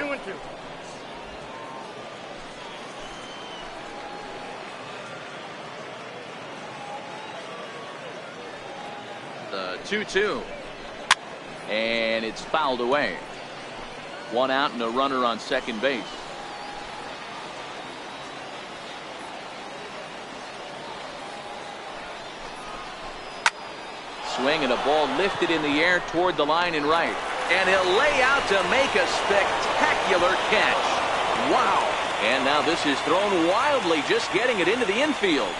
The 2-2, and it's fouled away. 1 out and a runner on second base. Swing and a ball lifted in the air toward the line and right. And he'll lay out to make a spectacular catch. Wow. And now this is thrown wildly, just getting it into the infield.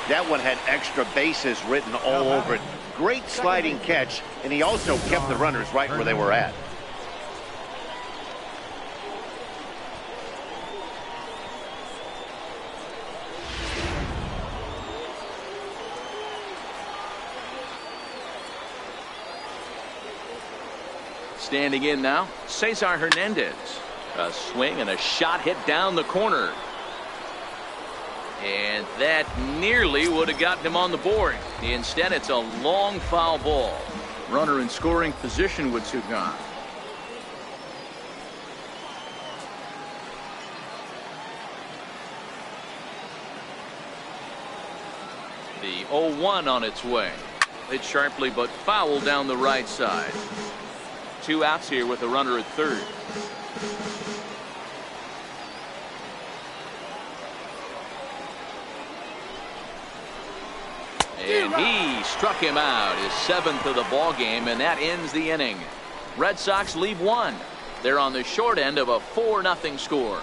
That one had extra bases written all over it. Great sliding catch, and he also kept the runners right where they were at. Standing in now, Cesar Hernandez. A swing and a shot hit down the corner. And that nearly would have gotten him on the board. Instead, it's a long foul ball. Runner in scoring position with 2 gone. The 0-1 on its way. Hit sharply but foul down the right side. 2 outs here with a runner at third. And he struck him out, his 7th of the ball game, and that ends the inning. Red Sox leave one. They're on the short end of a 4-0 score.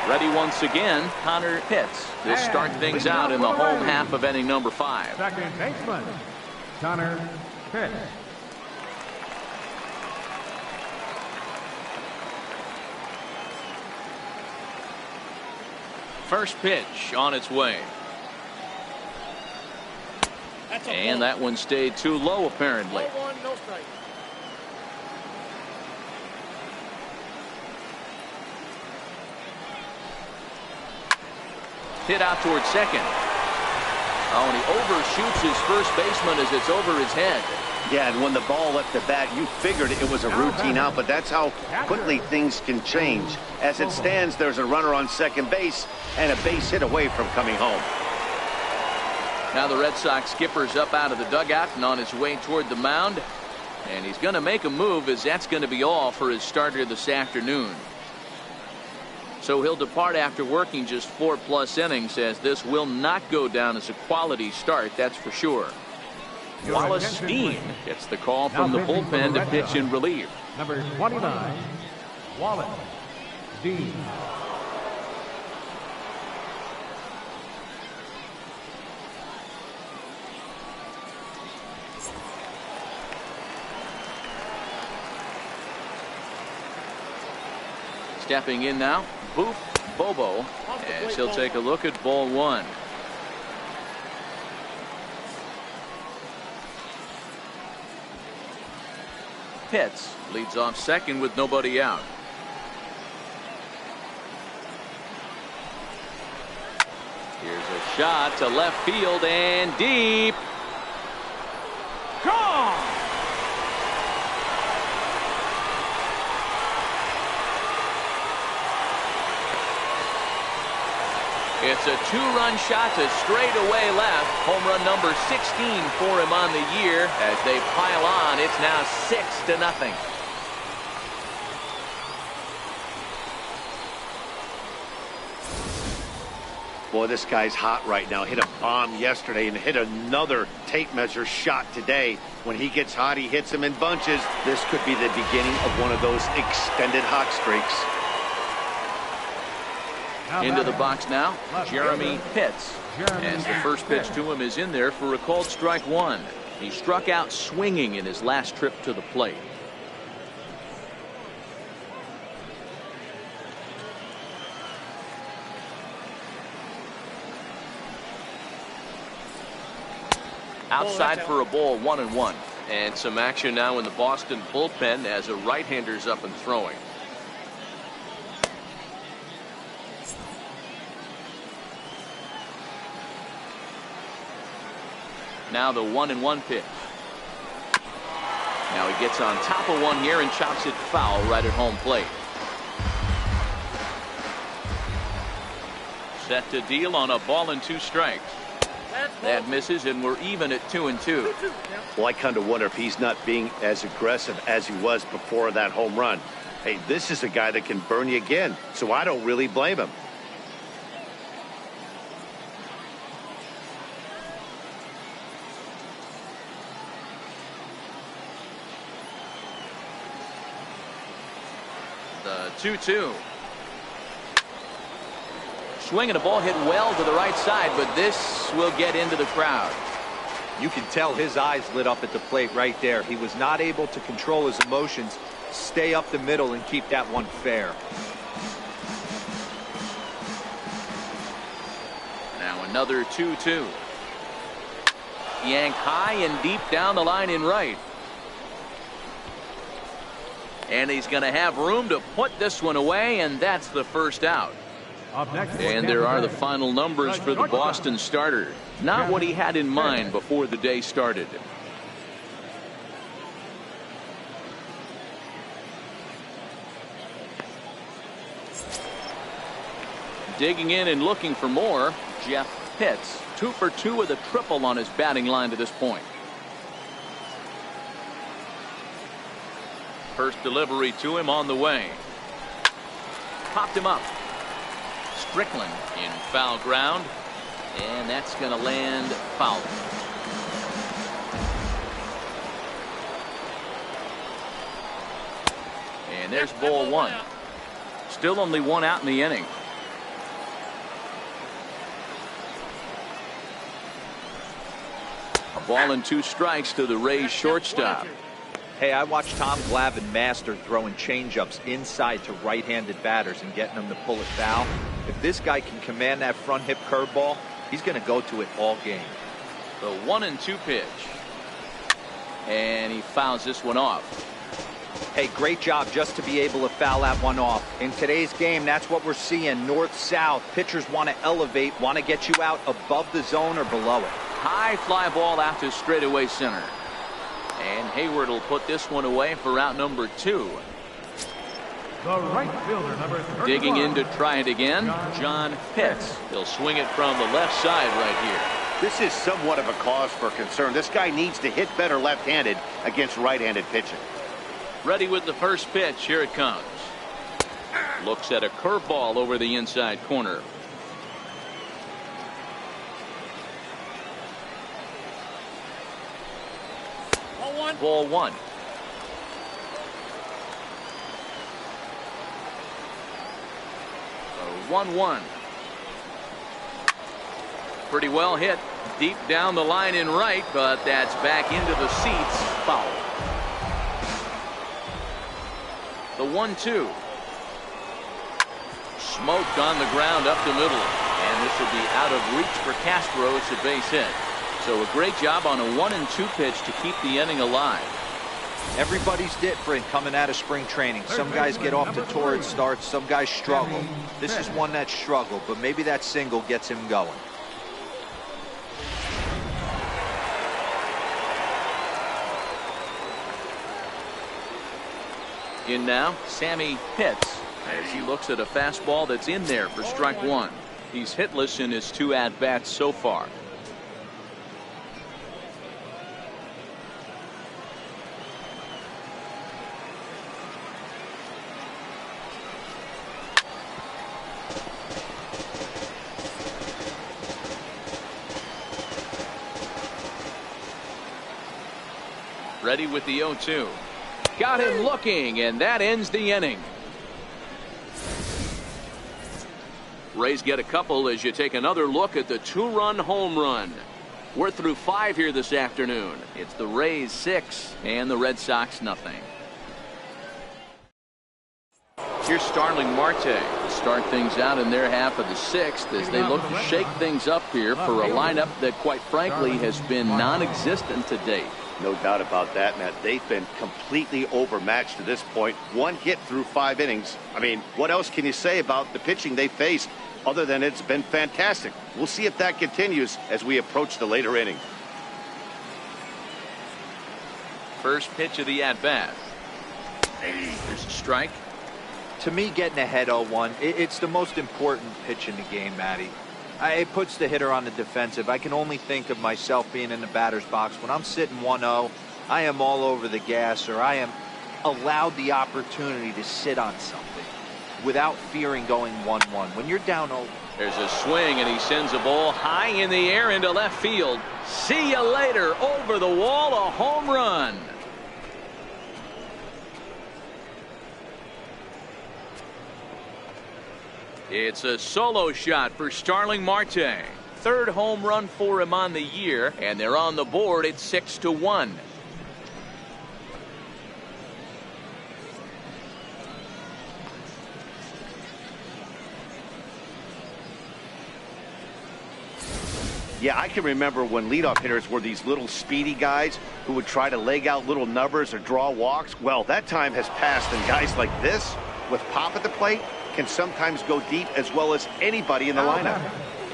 Ready once again, Connor Pitts. They'll start things out in the home half of inning number 5. Second baseman, Connor Pitts. First pitch on its way. And that one stayed too low, apparently. No strike. Hit out towards second. Oh, and he overshoots his first baseman as it's over his head. Yeah, and when the ball left the bat, you figured it was a routine out, but that's how quickly things can change. As it stands, there's a runner on second base and a base hit away from coming home. Now the Red Sox skipper's up out of the dugout and on his way toward the mound. And he's going to make a move, as that's going to be all for his starter this afternoon. So he'll depart after working just 4+ innings, as this will not go down as a quality start, that's for sure. Wallace Steen gets the call from the bullpen to pitch in relief. Number 29, Wallace Steen. Stepping in now, Boop Bobo, as he'll take a look at ball 1. Pitts leads off second with nobody out. Here's a shot to left field and deep. Gone! It's a 2-run shot to straightaway left. Home run number 16 for him on the year. As they pile on, it's now 6-0. Boy, this guy's hot right now. Hit a bomb yesterday and hit another tape measure shot today. When he gets hot, he hits them in bunches. This could be the beginning of one of those extended hot streaks. Into the box now, Jeremy Pitts. As the first pitch to him is in there for a called strike 1. He struck out swinging in his last trip to the plate. Outside for a ball, 1-1. And some action now in the Boston bullpen as a right-hander's up and throwing. Now the 1-1 pitch. Now he gets on top of one here and chops it foul right at home plate. Set to deal on a ball and 2 strikes. That misses, and we're even at 2-2. Well, I kind of wonder if he's not being as aggressive as he was before that home run. Hey, this is a guy that can burn you again, so I don't really blame him. The 2-2. Swing and a ball hit well to the right side, but this will get into the crowd. You can tell his eyes lit up at the plate right there. He was not able to control his emotions, stay up the middle, and keep that one fair. Now another 2-2. Yanked high and deep down the line in right. And he's going to have room to put this one away, and that's the first out. And there are the final numbers for the Boston starter. Not what he had in mind before the day started. Digging in and looking for more, Jeff Pitts. 2 for 2 with a triple on his batting line to this point. First delivery to him on the way. Popped him up. Strickland in foul ground. And that's going to land foul. And there's ball one. Still only one out in the inning. A ball and 2 strikes to the Rays shortstop. Hey, I watched Tom Glavine master throwing changeups inside to right-handed batters and getting them to pull it foul. If this guy can command that front hip curveball, he's going to go to it all game. The 1-2 pitch. And he fouls this one off. Hey, great job just to be able to foul that one off. In today's game, that's what we're seeing. North-south. Pitchers want to elevate, want to get you out above the zone or below it. High fly ball out to straightaway center. And Hayward will put this one away for out number 2. The right fielder, number 31. Digging in to try it again, John Pitts. He'll swing it from the left side right here. This is somewhat of a cause for concern. This guy needs to hit better left-handed against right-handed pitching. Ready with the first pitch. Here it comes. Looks at a curveball over the inside corner. Ball one. A 1-1. Pretty well hit deep down the line in right, but that's back into the seats. Foul. The 1-2. Smoked on the ground up the middle. And this will be out of reach for Castro. It's a base hit. So a great job on a 1-2 pitch to keep the inning alive. Everybody's different coming out of spring training. Some guys get off to torrid starts. Some guys struggle. This is one that struggled, but maybe that single gets him going. In now, Sammy Pitts, as he looks at a fastball that's in there for strike 1. He's hitless in his 2 at-bats so far. Ready with the 0-2. Got him looking, and that ends the inning. Rays get a couple as you take another look at the 2-run home run. We're through 5 here this afternoon. It's the Rays 6 and the Red Sox nothing. Here's Starling Marte to start things out in their half of the 6th as they look to shake things up here for a lineup that quite frankly has been non-existent to date. No doubt about that, Matt. They've been completely overmatched to this point. 1 hit through 5 innings. I mean, what else can you say about the pitching they faced other than it's been fantastic? We'll see if that continues as we approach the later innings. First pitch of the at-bat. There's a strike. To me, getting ahead 0-1, it's the most important pitch in the game, Matty. It puts the hitter on the defensive. I can only think of myself being in the batter's box. When I'm sitting 1-0, I am all over the gas, or I am allowed the opportunity to sit on something without fearing going 1-1. When you're down 0, there's a swing, and he sends a ball high in the air into left field. See you later. Over the wall, a home run. It's a solo shot for Starling Marte. 3rd home run for him on the year, and they're on the board at 6-1. Yeah, I can remember when leadoff hitters were these little speedy guys who would try to leg out little numbers or draw walks. Well, that time has passed, and guys like this, with pop at the plate, can sometimes go deep as well as anybody in the lineup.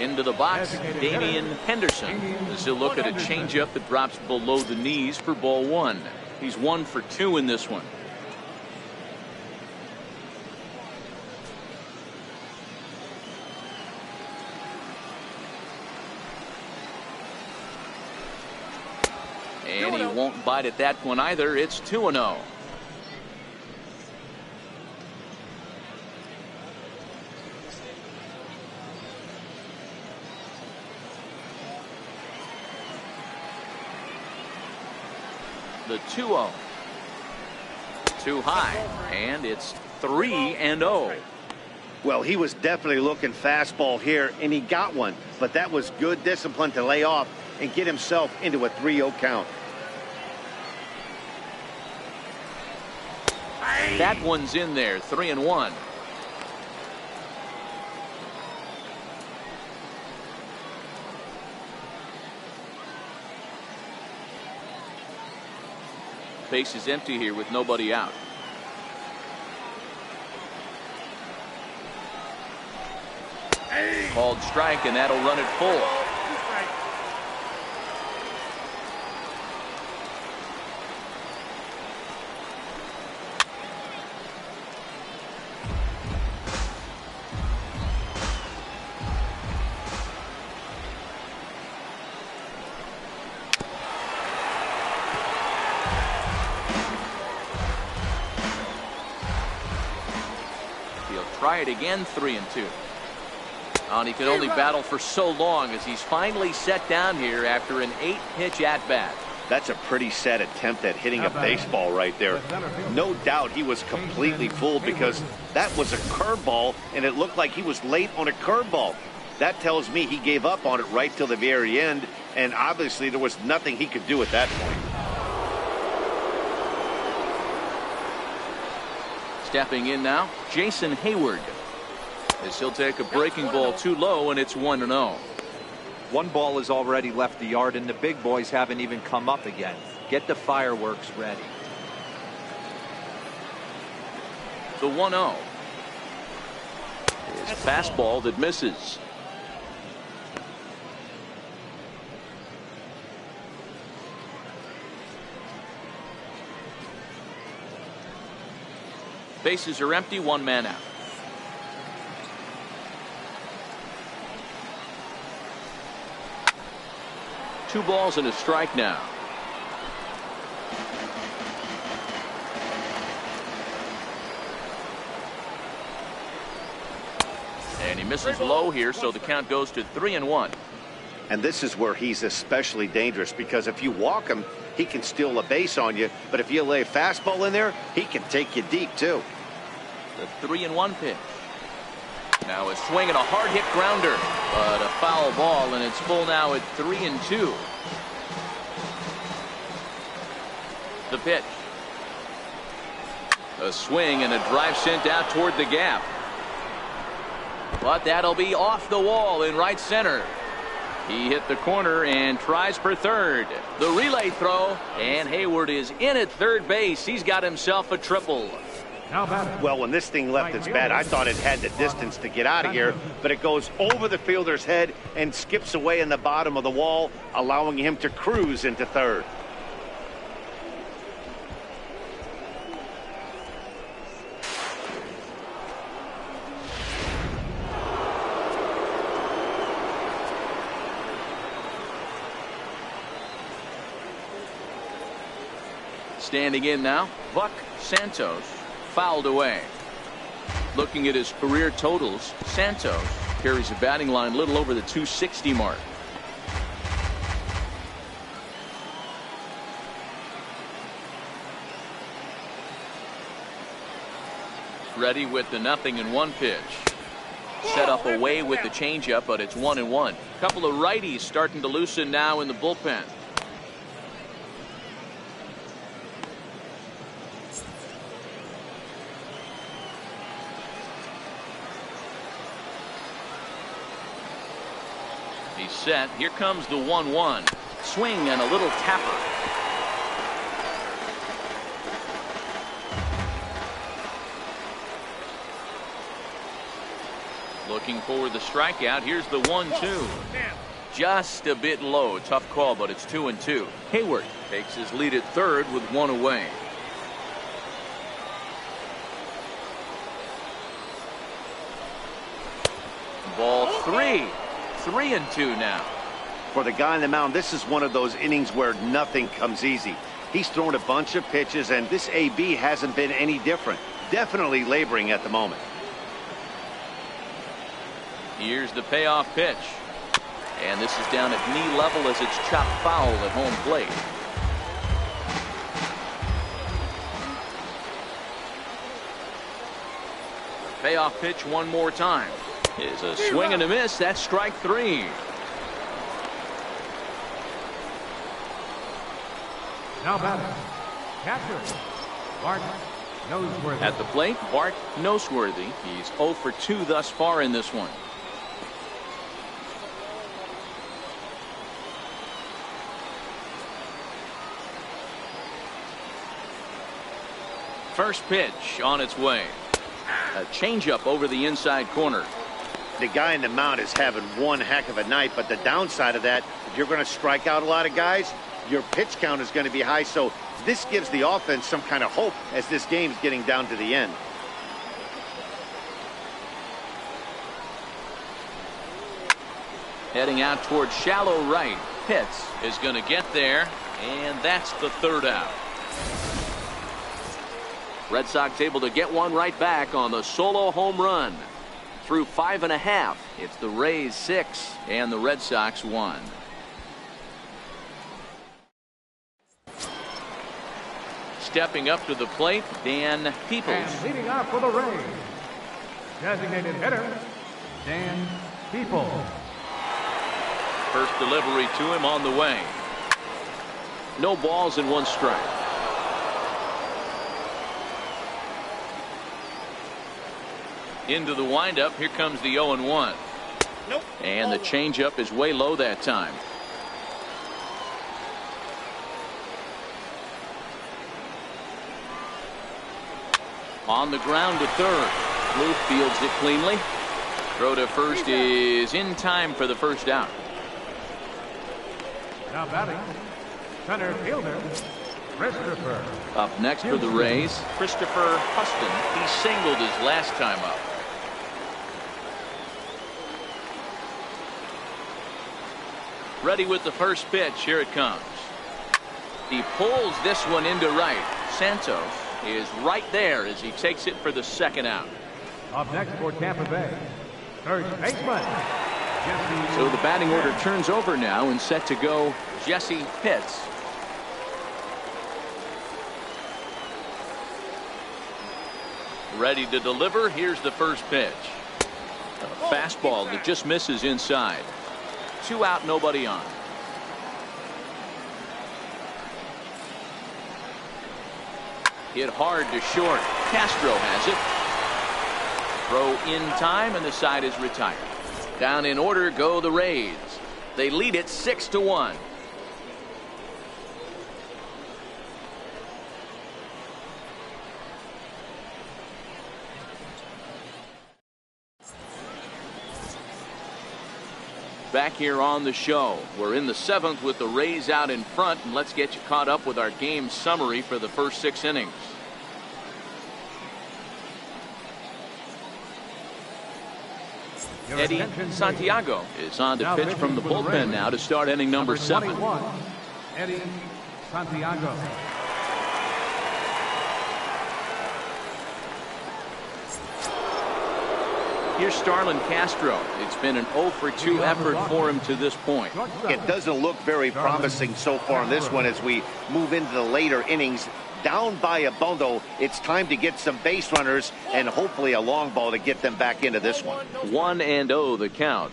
Into the box, Damian Henderson. As he'll look at a changeup that drops below the knees for ball 1. He's 1 for 2 in this one. And he won't bite at that one either. It's 2-0. The 2-0. Too high, and it's 3-0. Well, he was definitely looking fastball here, and he got one. But that was good discipline to lay off and get himself into a 3-0 count. That one's in there, 3-1. Base is empty here with nobody out. Called strike, and that'll run it full. He'll try it again, 3-2. And he can only battle for so long as he's finally set down here after an 8-pitch at-bat. That's a pretty sad attempt at hitting a baseball right there. No doubt he was completely fooled because that was a curveball, and it looked like he was late on a curveball. That tells me he gave up on it right till the very end, and obviously there was nothing he could do at that point. Stepping in now, Jason Hayward. As he'll take a breaking ball too low, and it's 1-0. One ball has already left the yard, and the big boys haven't even come up again. Get the fireworks ready. The 1-0 is a fastball that misses. Bases are empty, one man out. Two balls and a strike now. And he misses low here, so the count goes to 3-1. And this is where he's especially dangerous, because if you walk him, he can steal a base on you. But if you lay a fastball in there, he can take you deep, too. The 3-1 pitch. Now a swing and a hard hit grounder, but a foul ball, and it's full now at 3-2. The pitch. A swing and a drive sent out toward the gap. But that'll be off the wall in right center. He hit the corner and tries for third. The relay throw, and Hayward is in at third base. He's got himself a triple. Well, when this thing left its bat, I thought it had the distance to get out of here, but it goes over the fielder's head and skips away in the bottom of the wall, allowing him to cruise into third. Standing in now, Buck Santos. Fouled away. Looking at his career totals, Santos carries a batting line a little over the 260 mark. Ready with the 0-1 pitch. Set up away with the changeup, but it's 1-1. Couple of righties starting to loosen now in the bullpen. He's set. Here comes the 1-1. Swing and a little tapper. Looking for the strikeout. Here's the 1-2. Just a bit low. Tough call, but it's 2-2. Hayward takes his lead at third with one away. Ball three. 3-2 now. For the guy on the mound, this is one of those innings where nothing comes easy. He's thrown a bunch of pitches, and this AB hasn't been any different. Definitely laboring at the moment. Here's the payoff pitch. And this is down at knee level as it's chopped foul at home plate. Payoff pitch one more time. Is a swing and a miss. That's strike 3. Now batting, catcher, Bart Noseworthy. At the plate, Bart Noseworthy. He's 0 for 2 thus far in this one. First pitch on its way. A changeup over the inside corner. The guy in the mound is having one heck of a night, but the downside of that, if you're going to strike out a lot of guys, your pitch count is going to be high. So this gives the offense some kind of hope as this game's getting down to the end. Heading out towards shallow right. Pitts is going to get there, and that's the 3rd out. Red Sox able to get one right back on the solo home run. Through 5 1/2, it's the Rays 6 and the Red Sox 1. Stepping up to the plate, Dan Peoples. And leading off for the Rays, designated hitter, Dan Peoples. First delivery to him on the way. No balls and 1 strike. Into the windup. Here comes the 0-1. Nope. And the changeup is way low that time. On the ground to third. Blue fields it cleanly. Throw to first is in time for the 1st out. Now batting, center fielder, Christopher. Up next for the Rays, Christopher Huston. He singled his last time up. Ready with the first pitch. Here it comes. He pulls this one into right. Santos is right there as he takes it for the 2nd out. Up next for Tampa Bay, third baseman, Jesse. So the batting order turns over now and set to go Jesse Pitts. Ready to deliver. Here's the first pitch. A fastball that just misses inside. 2 out, nobody on. Hit hard to short. Castro has it. Throw in time, and the side is retired. Down in order go the Rays. They lead it 6-1. Back here on the show. We're in the 7th with the Rays out in front, and let's get you caught up with our game summary for the first 6 innings. Eddie Santiago is on to pitch from the bullpen now to start inning number 7. Eddie Santiago. Here's Starlin Castro. It's been an 0 for 2 effort for him to this point. It doesn't look very promising so far in this one as we move into the later innings. Down by a bundle, it's time to get some base runners and hopefully a long ball to get them back into this one. 1-0 the count.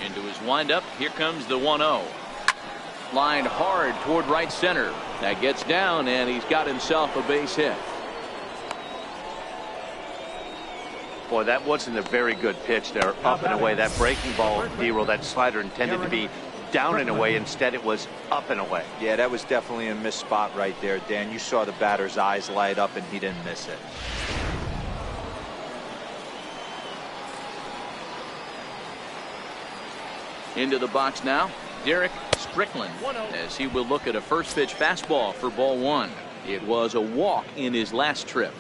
Into his windup. Here comes the 1-0. Lined hard toward right center. That gets down, and he's got himself a base hit. Boy, that wasn't a very good pitch there. Up and away. That breaking ball, D-roll, that slider intended to be down and away. Instead, it was up and away. Yeah, that was definitely a missed spot right there, Dan. You saw the batter's eyes light up, and he didn't miss it. Into the box now, Derek Strickland, as he will look at a first pitch fastball for ball 1. It was a walk in his last trip.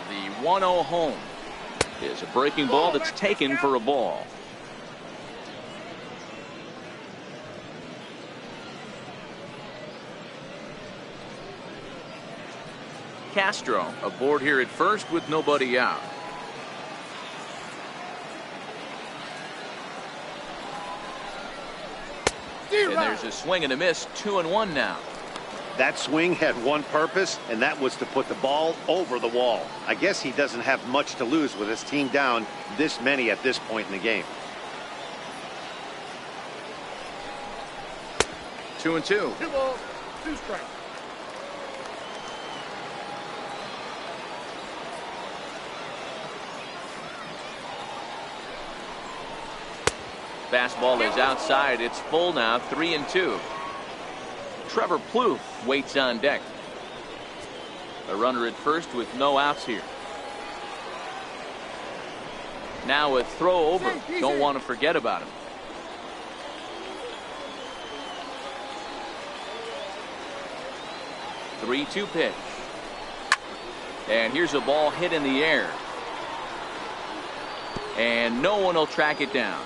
The 1-0 home is a breaking ball that's taken for a ball. Castro aboard here at first with nobody out. And there's a swing and a miss. 2-1 now. That swing had one purpose, and that was to put the ball over the wall. I guess he doesn't have much to lose with his team down this many at this point in the game. 2-2. 2 balls, 2 strikes. Fastball is outside. It's full now. 3-2. Trevor Plouffe waits on deck. A runner at first with no outs here. Now a throw over. Don't want to forget about him. The 3-2 pitch. And here's a ball hit in the air. And no one will track it down.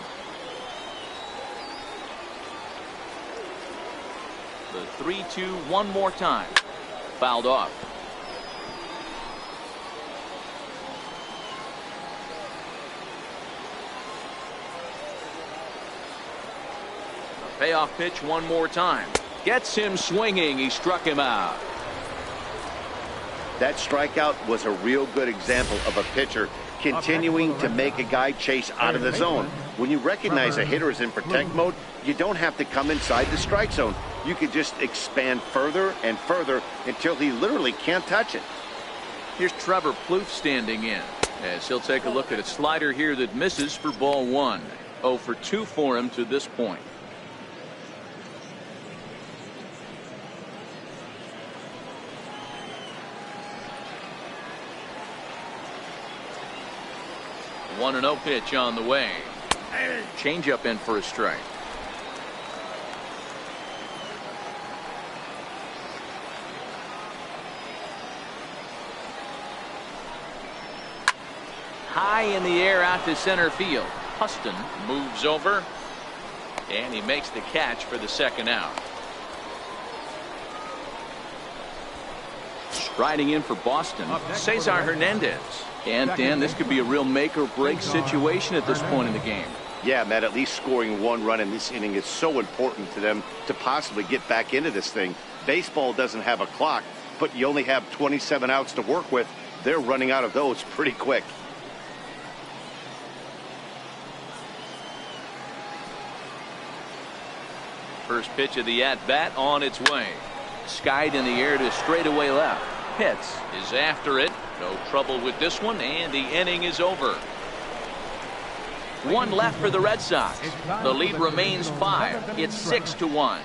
The 3-2 one more time. Fouled off. A payoff pitch one more time. Gets him swinging. He struck him out. That strikeout was a real good example of a pitcher continuing to make a guy chase out of the zone. When you recognize a hitter is in protect mode, you don't have to come inside the strike zone. You can just expand further and further until he literally can't touch it. Here's Trevor Plouffe standing in, as he'll take a look at a slider here that misses for ball 1. 0 for 2 for him to this point. The 1-0 pitch on the way. Changeup in for a strike. High in the air out to center field. Huston moves over, and he makes the catch for the second out. Striding in for Boston, Cesar Hernandez. And Dan, this could be a real make or break situation at this point in the game. Yeah, Matt, at least scoring 1 run in this inning is so important to them to possibly get back into this thing. Baseball doesn't have a clock, but you only have 27 outs to work with. They're running out of those pretty quick. First pitch of the at-bat on its way. Skied in the air to straightaway left. Pitts is after it. No trouble with this one, and the inning is over. 1 left for the Red Sox. The lead remains 5. It's 6-1.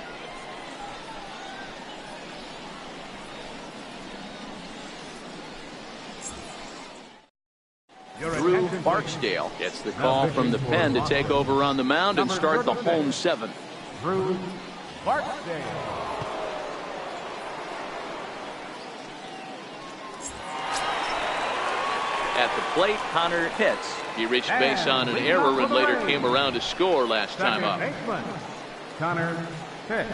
Drew Barksdale gets the call from the pen to take over on the mound and start the home 7th. Drew Barksdale. At the plate, Connor Pitts. He reached base on an error and later came around to score last time up. Baseman, Connor Pitts.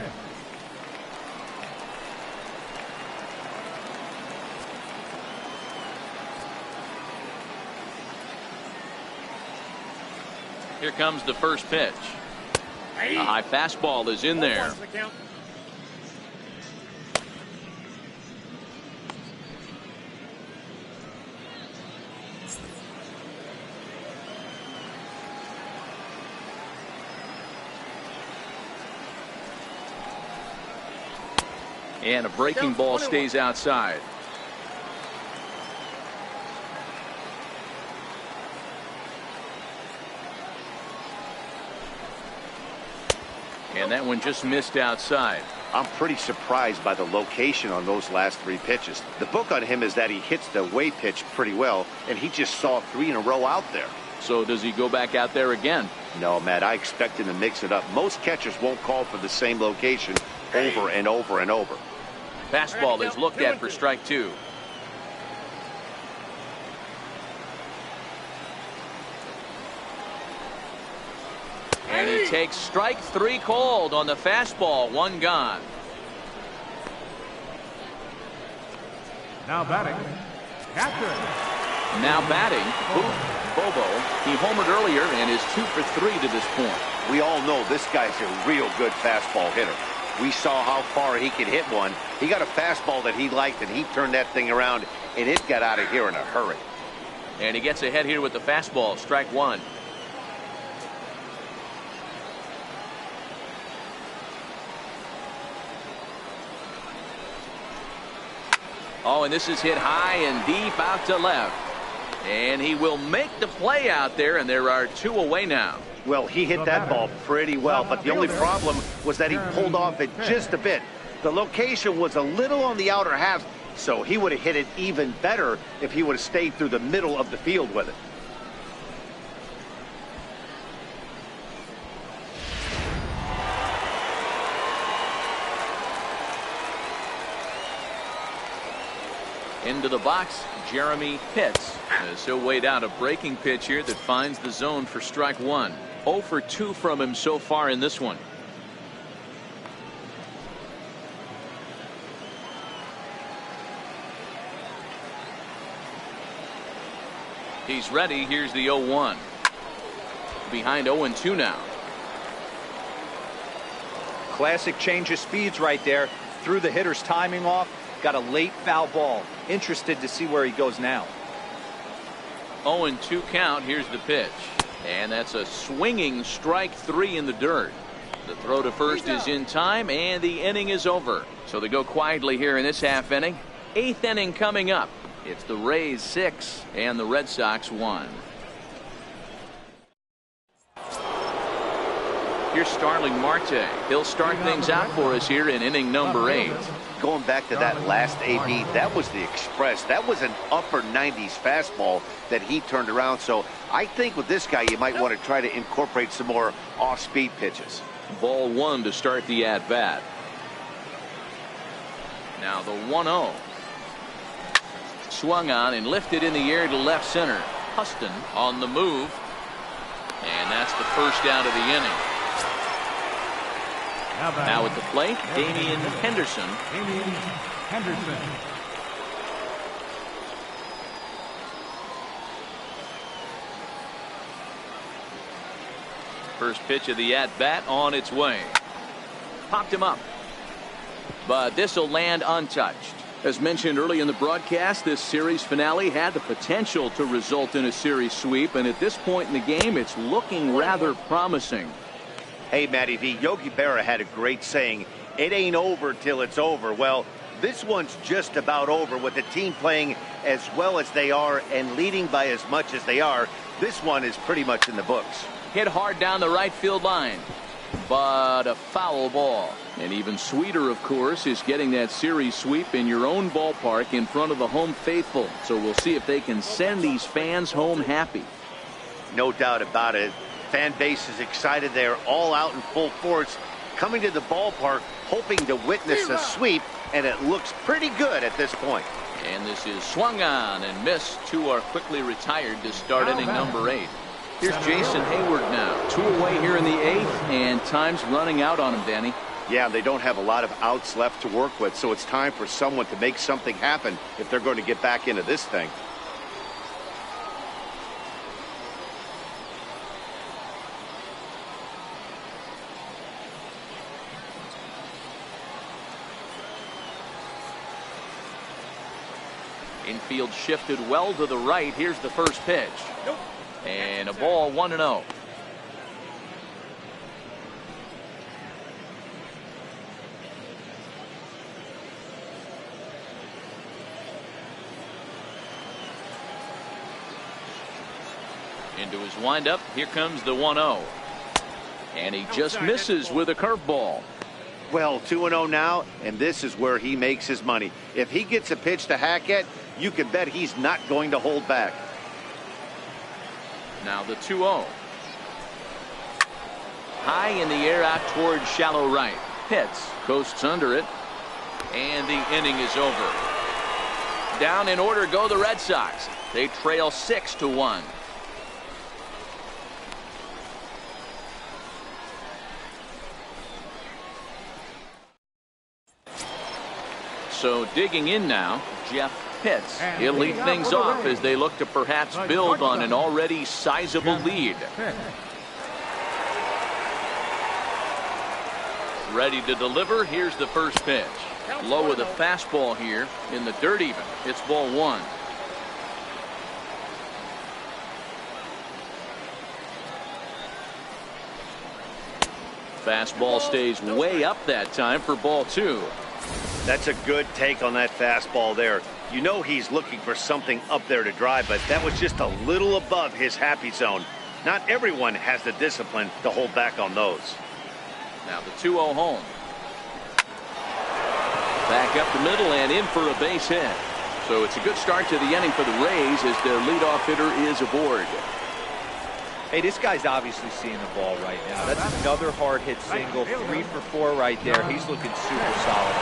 Here comes the first pitch. A high fastball is in there. And a breaking ball stays outside. And that one just missed outside. I'm pretty surprised by the location on those last 3 pitches. The book on him is that he hits the away pitch pretty well, and he just saw 3 in a row out there. So does he go back out there again? No, Matt, I expect him to mix it up. Most catchers won't call for the same location over and over and over. Fastball is looked at for strike 2. And he takes strike 3 called on the fastball. 1 gone. Now batting, catcher. Now batting, Bobo. He homered earlier and is 2 for 3 to this point. We all know this guy's a real good fastball hitter. We saw how far he could hit one. He got a fastball that he liked, and he turned that thing around, and it got out of here in a hurry. And he gets ahead here with the fastball. Strike one. Oh, and this is hit high and deep out to left. And he will make the play out there, and there are 2 away now. Well, he hit that ball pretty well, but the only problem was that he pulled off it just a bit. The location was a little on the outer half, so he would have hit it even better if he would have stayed through the middle of the field with it. Into the box, Jeremy Pitts. As he'll wait out a breaking pitch here that finds the zone for strike one. 0 for 2 from him so far in this one. He's ready. Here's the 0-1. Behind 0-2 now. Classic change of speeds right there. Threw the hitter's timing off. Got a late foul ball. Interested to see where he goes now. 0-2 count. Here's the pitch. And that's a swinging strike 3 in the dirt. The throw to first is in time, and the inning is over. So they go quietly here in this half inning. 8th inning coming up. It's the Rays 6 and the Red Sox 1. Here's Starling Marte. He'll start things out for us here in inning number 8. Going back to that last AB, that was the express. That was an upper 90s fastball that he turned around. So I think with this guy, you might want to try to incorporate some more off-speed pitches. Ball 1 to start the at-bat. Now the 1-0. Swung on and lifted in the air to left center. Huston on the move. And that's the first out of the inning. Now at the plate, Damian Henderson. First pitch of the at-bat on its way. Popped him up. But this will land untouched. As mentioned early in the broadcast, this series finale had the potential to result in a series sweep, and at this point in the game, it's looking rather promising. Hey, Matty V, Yogi Berra had a great saying, it ain't over till it's over. Well, this one's just about over with the team playing as well as they are and leading by as much as they are. This one is pretty much in the books. Hit hard down the right field line, but a foul ball. And even sweeter, of course, is getting that series sweep in your own ballpark in front of the home faithful. So we'll see if they can send these fans home happy. No doubt about it. Fan base is excited. They're all out in full force, coming to the ballpark, hoping to witness a sweep, and it looks pretty good at this point. And this is swung on and missed. 2 are quickly retired to start inning number 8. Here's Jason Hayward now. 2 away here in the 8th, and time's running out on him, Danny. Yeah, they don't have a lot of outs left to work with, so it's time for someone to make something happen if they're going to get back into this thing. Infield shifted well to the right. Here's the first pitch. And a ball, 1-0. Into his windup. Here comes the 1-0. And he just misses with a curveball. Well, 2-0 now, and this is where he makes his money. If he gets a pitch to Hackett, you can bet he's not going to hold back. Now the 2-0. High in the air out towards shallow right. Pitts coasts under it. And the inning is over. Down in order go the Red Sox. They trail 6-1. So digging in now, Jeff pitch. He'll lead things off as they look to perhaps build on an already sizable lead. Ready to deliver. Here's the first pitch. Low with a fastball here in the dirt even. It's ball one. Fastball stays way up that time for ball two. That's a good take on that fastball there. You know he's looking for something up there to drive, but that was just a little above his happy zone. Not everyone has the discipline to hold back on those. Now the 2-0 home. Back up the middle and in for a base hit. So it's a good start to the inning for the Rays as their leadoff hitter is aboard. Hey, this guy's obviously seeing the ball right now. That's another hard hit single. 3 for 4 right there. He's looking super solid.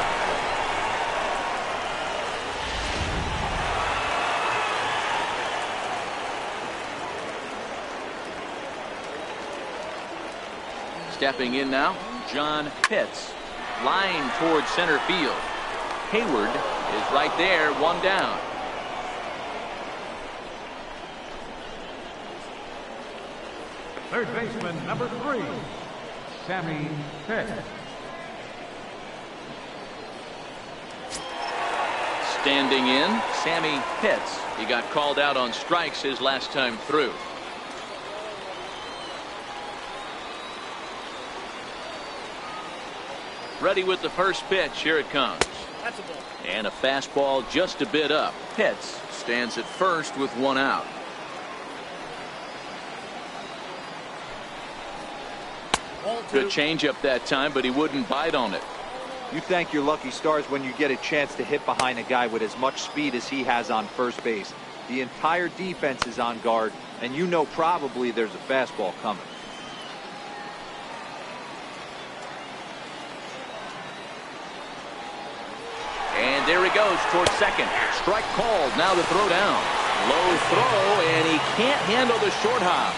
Stepping in now, John Pitts. Line towards center field. Hayward is right there, one down. Third baseman, number 3, Sammy Pitts. Standing in, Sammy Pitts. He got called out on strikes his last time through. Ready with the first pitch. Here it comes. That's a ball. And a fastball just a bit up. Pitts stands at first with one out. Good changeup that time, but he wouldn't bite on it. You thank your lucky stars when you get a chance to hit behind a guy with as much speed as he has on first base. The entire defense is on guard, and you know probably there's a fastball coming. And there he goes towards second. Strike called. Now the throw down. Low throw, and he can't handle the short hop.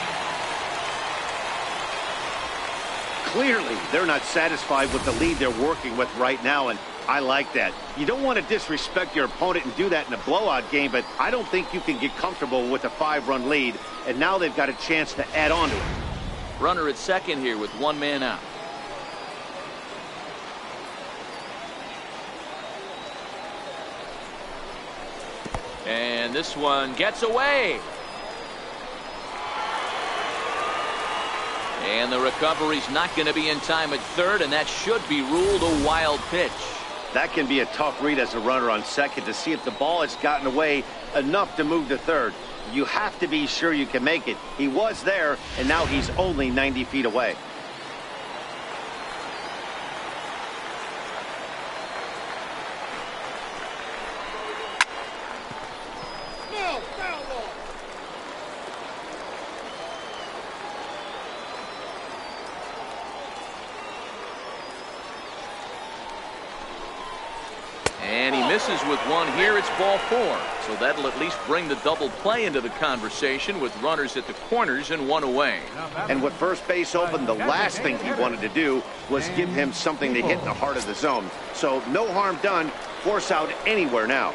Clearly, they're not satisfied with the lead they're working with right now, and I like that. You don't want to disrespect your opponent and do that in a blowout game, but I don't think you can get comfortable with a 5-run lead, and now they've got a chance to add on to it. Runner at second here with one man out. And this one gets away. And the recovery's not going to be in time at third, and that should be ruled a wild pitch. That can be a tough read as a runner on second to see if the ball has gotten away enough to move to third. You have to be sure you can make it. He was there, and now he's only 90 feet away. And he misses with one here. It's ball 4. So that'll at least bring the double play into the conversation with runners at the corners and one away. And with first base open, the last thing he wanted to do was give him something to hit in the heart of the zone. So no harm done. Force out anywhere now.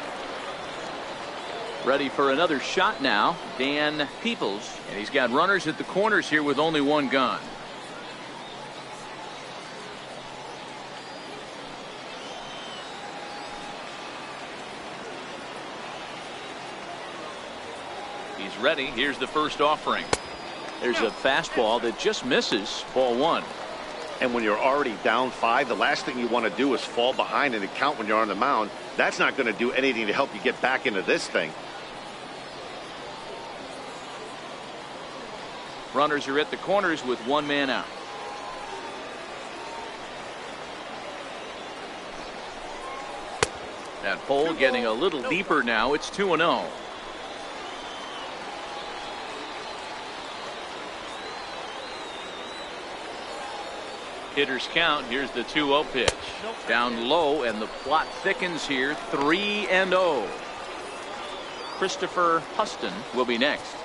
Ready for another shot now, Dan Peoples. And he's got runners at the corners here with only one gone. He's ready. Here's the first offering. There's a fastball that just misses. Ball 1. And when you're already down 5, the last thing you want to do is fall behind in the count when you're on the mound. That's not going to do anything to help you get back into this thing. Runners are at the corners with one man out. That hole getting a little deeper now. It's 2-0. Hitters count. Here's the 2-0 pitch. Down low, and the plot thickens here. 3-0. Christopher Huston will be next.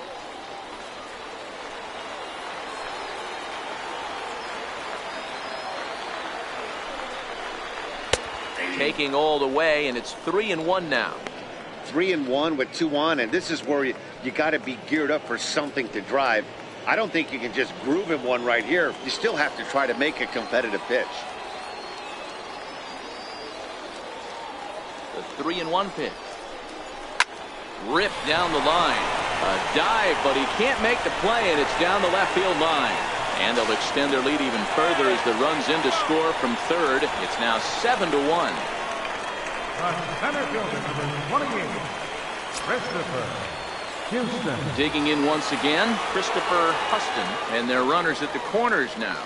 Taking all the way, and it's 3-1 now. 3-1 with 2 on, and this is where you got to be geared up for something to drive. I don't think you can just groove in one right here. You still have to try to make a competitive pitch. The 3-1 pitch. Ripped down the line. A dive, but he can't make the play, and it's down the left field line. And they'll extend their lead even further as the run's in to score from third. It's now 7-1. Center fielder, number 28, Christopher Houston. Digging in once again, Christopher Huston, and their runners at the corners now.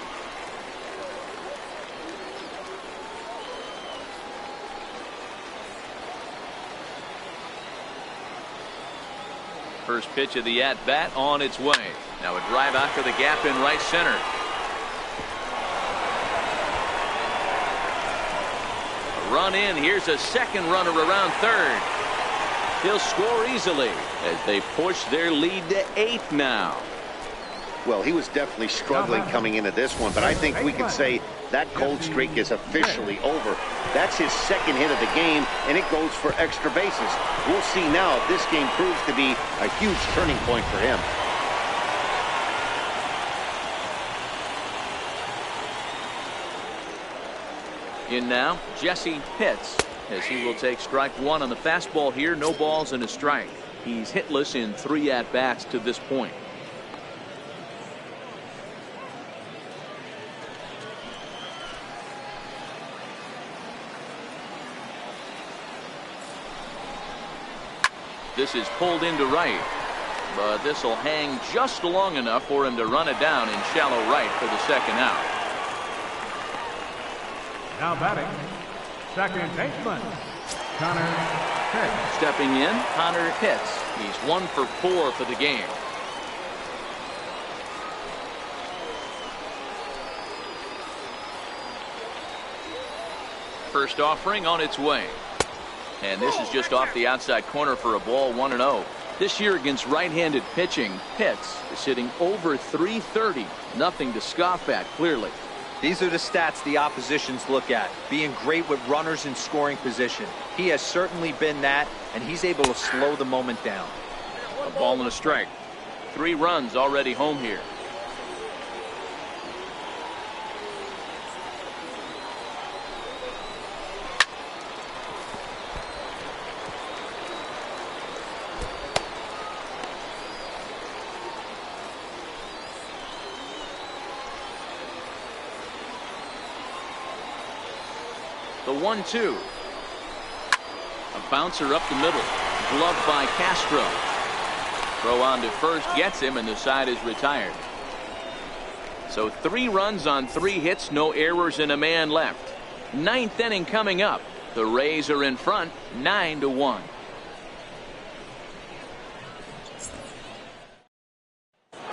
First pitch of the at-bat on its way. Now a drive out to the gap in right center. A run in. Here's a second runner around third. He'll score easily as they push their lead to 8 now. Well, he was definitely struggling coming into this one, but I think we can say that cold streak is officially over. That's his second hit of the game, and it goes for extra bases. We'll see now if this game proves to be a huge turning point for him. In now, Jesse Pitts, as he will take strike one on the fastball here. No balls and a strike. He's hitless in 3 at-bats to this point. This is pulled into right, but this will hang just long enough for him to run it down in shallow right for the second out. Now batting, second baseman, Connor Pitts. Stepping in, Connor Pitts. He's 1 for 4 for the game. First offering on its way. And this is just off the outside corner for a ball, 1-0. This year against right-handed pitching, Pitts is hitting over .330. Nothing to scoff at, clearly. These are the stats the oppositions look at. Being great with runners in scoring position. He has certainly been that, and he's able to slow the moment down. A ball and a strike. 3 runs already home here. The 1-2. A bouncer up the middle. Gloved by Castro. Throw on to first gets him, and the side is retired. So 3 runs on 3 hits, no errors, and a man left. 9th inning coming up. The Rays are in front, 9-1.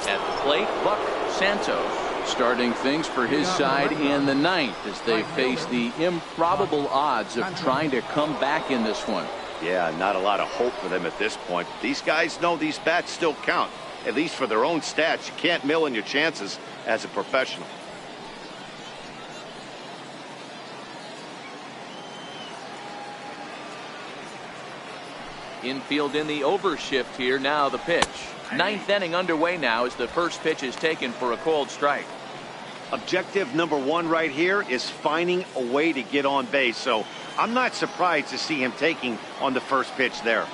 At the plate, Buck Santos starting things for his side in the 9th as they face the improbable odds of trying to come back in this one. Yeah, not a lot of hope for them at this point. These guys know these bats still count, at least for their own stats. You can't mill in your chances as a professional. Infield in the overshift here. Now the pitch. 9th inning underway now as the first pitch is taken for a called strike. Objective number 1 right here is finding a way to get on base. So I'm not surprised to see him taking on the first pitch there.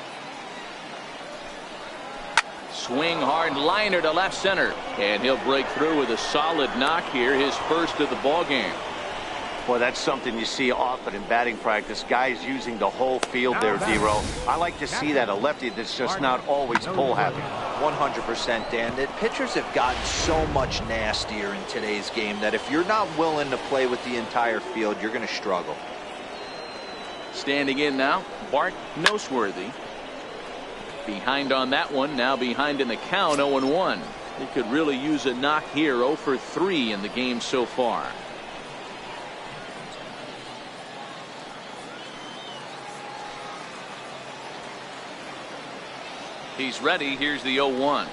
Swing hard liner to left center, and he'll break through with a solid knock here, his first of the ball game. Boy, that's something you see often in batting practice. Guys using the whole field there, D-Row. I like to see that. A lefty that's just not always pull happy. 100%, Dan. The pitchers have gotten so much nastier in today's game that if you're not willing to play with the entire field, you're going to struggle. Standing in now, Bart Noseworthy. Behind on that one, now behind in the count, 0-1. He could really use a knock here, 0 for 3 in the game so far. He's ready. Here's the 0-1.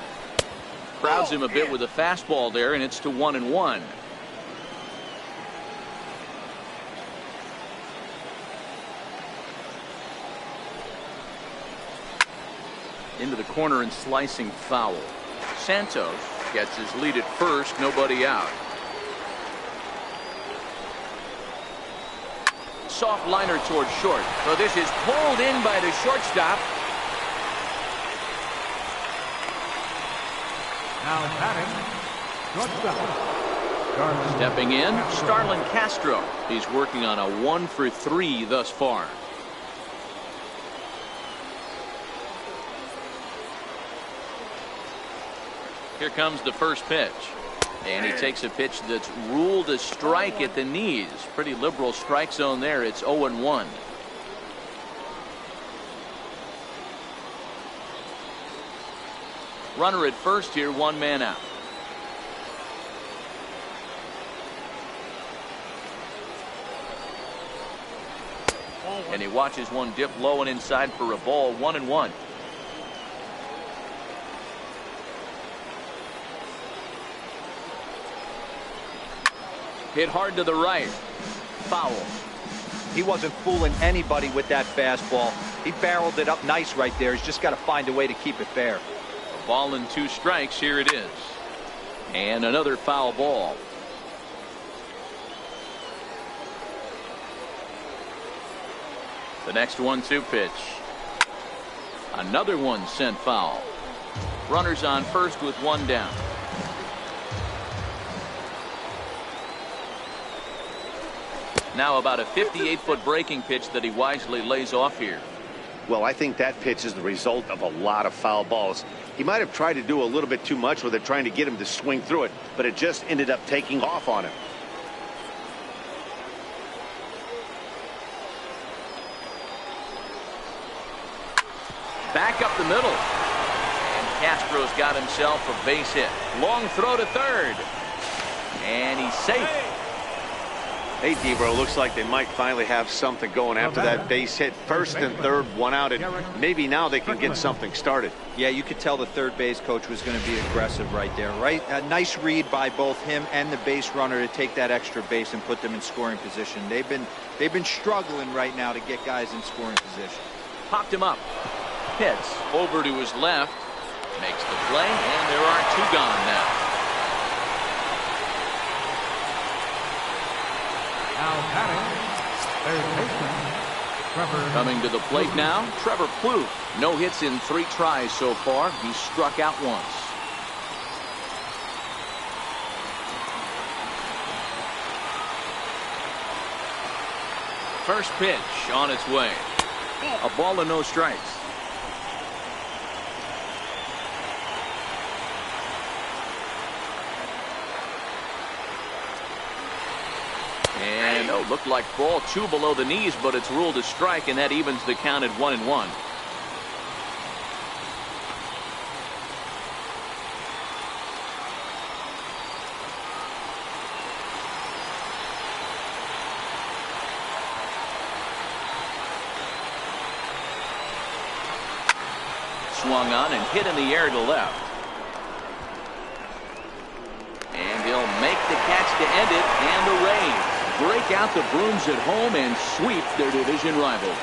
Crowds him a bit with a fastball there, and it's to 1-1. Into the corner and slicing foul. Santos gets his lead at first, nobody out. Soft liner towards short. So this is pulled in by the shortstop. Now batting, shortstop. Stepping in, Starlin Castro. He's working on a 1-for-3 thus far. Here comes the first pitch. And he takes a pitch that's ruled a strike at the knees. Pretty liberal strike zone there. It's 0-1. Runner at first here, one man out. And he watches one dip low and inside for a ball. 1-1. Hit hard to the right. Foul. He wasn't fooling anybody with that fastball. He barreled it up nice right there. He's just got to find a way to keep it fair. A ball and 2 strikes. Here it is. And another foul ball. The next 1-2 pitch. Another one sent foul. Runners on first with one down. Now about a 58-foot breaking pitch that he wisely lays off here. Well, I think that pitch is the result of a lot of foul balls. He might have tried to do a little bit too much with it, trying to get him to swing through it, but it just ended up taking off on him. Back up the middle. And Castro's got himself a base hit. Long throw to third. And he's safe. Hey, Debro, looks like they might finally have something going after that base hit. First and third, one out, and maybe now they can get something started. Yeah, you could tell the third base coach was going to be aggressive right there, right? A nice read by both him and the base runner to take that extra base and put them in scoring position. They've been struggling right now to get guys in scoring position. Popped him up. Hits over to his left. Makes the play, and there are 2 gone now. Now batting, third baseman, Trevor. Coming to the plate now, Trevor Plouffe. No hits in 3 tries so far. He's struck out once. First pitch on its way. A ball and no strikes. And looked like ball 2 below the knees, but it's ruled a strike, and that evens the count at 1-1. Swung on and hit in the air to left. And he'll make the catch to end it, and the Rays break out the brooms at home and sweep their division rivals.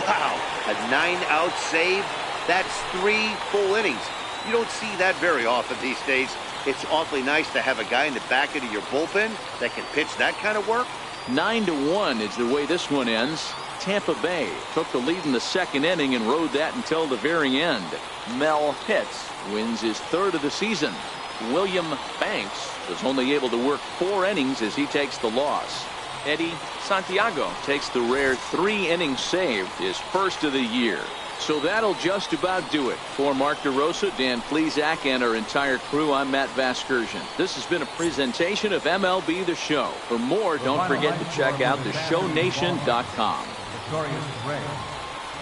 Wow, a 9-out save. That's 3 full innings. You don't see that very often these days. It's awfully nice to have a guy in the back end of your bullpen that can pitch that kind of work. 9-1 is the way this one ends. Tampa Bay took the lead in the 2nd inning and rode that until the very end. Mel Pitts wins his 3rd of the season. William Banks was only able to work 4 innings as he takes the loss. Eddie Santiago takes the rare 3-inning save, his 1st of the year. So that'll just about do it. For Mark DeRosa, Dan Plesac, and our entire crew, I'm Matt Vasgersian. This has been a presentation of MLB The Show. For more, don't forget to check out theshownation.com. Victorious Rays.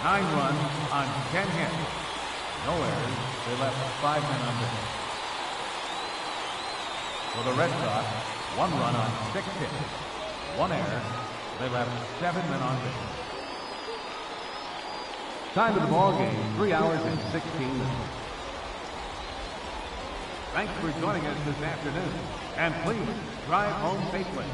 9 runs on 10 hits. No errors. They left 5 men on base. For the Red Sox, 1 run on 6 hits. 1 error. They left 7 men on base. Time of the ball game, 3 hours and 16 minutes. Thanks for joining us this afternoon. And please drive home safely.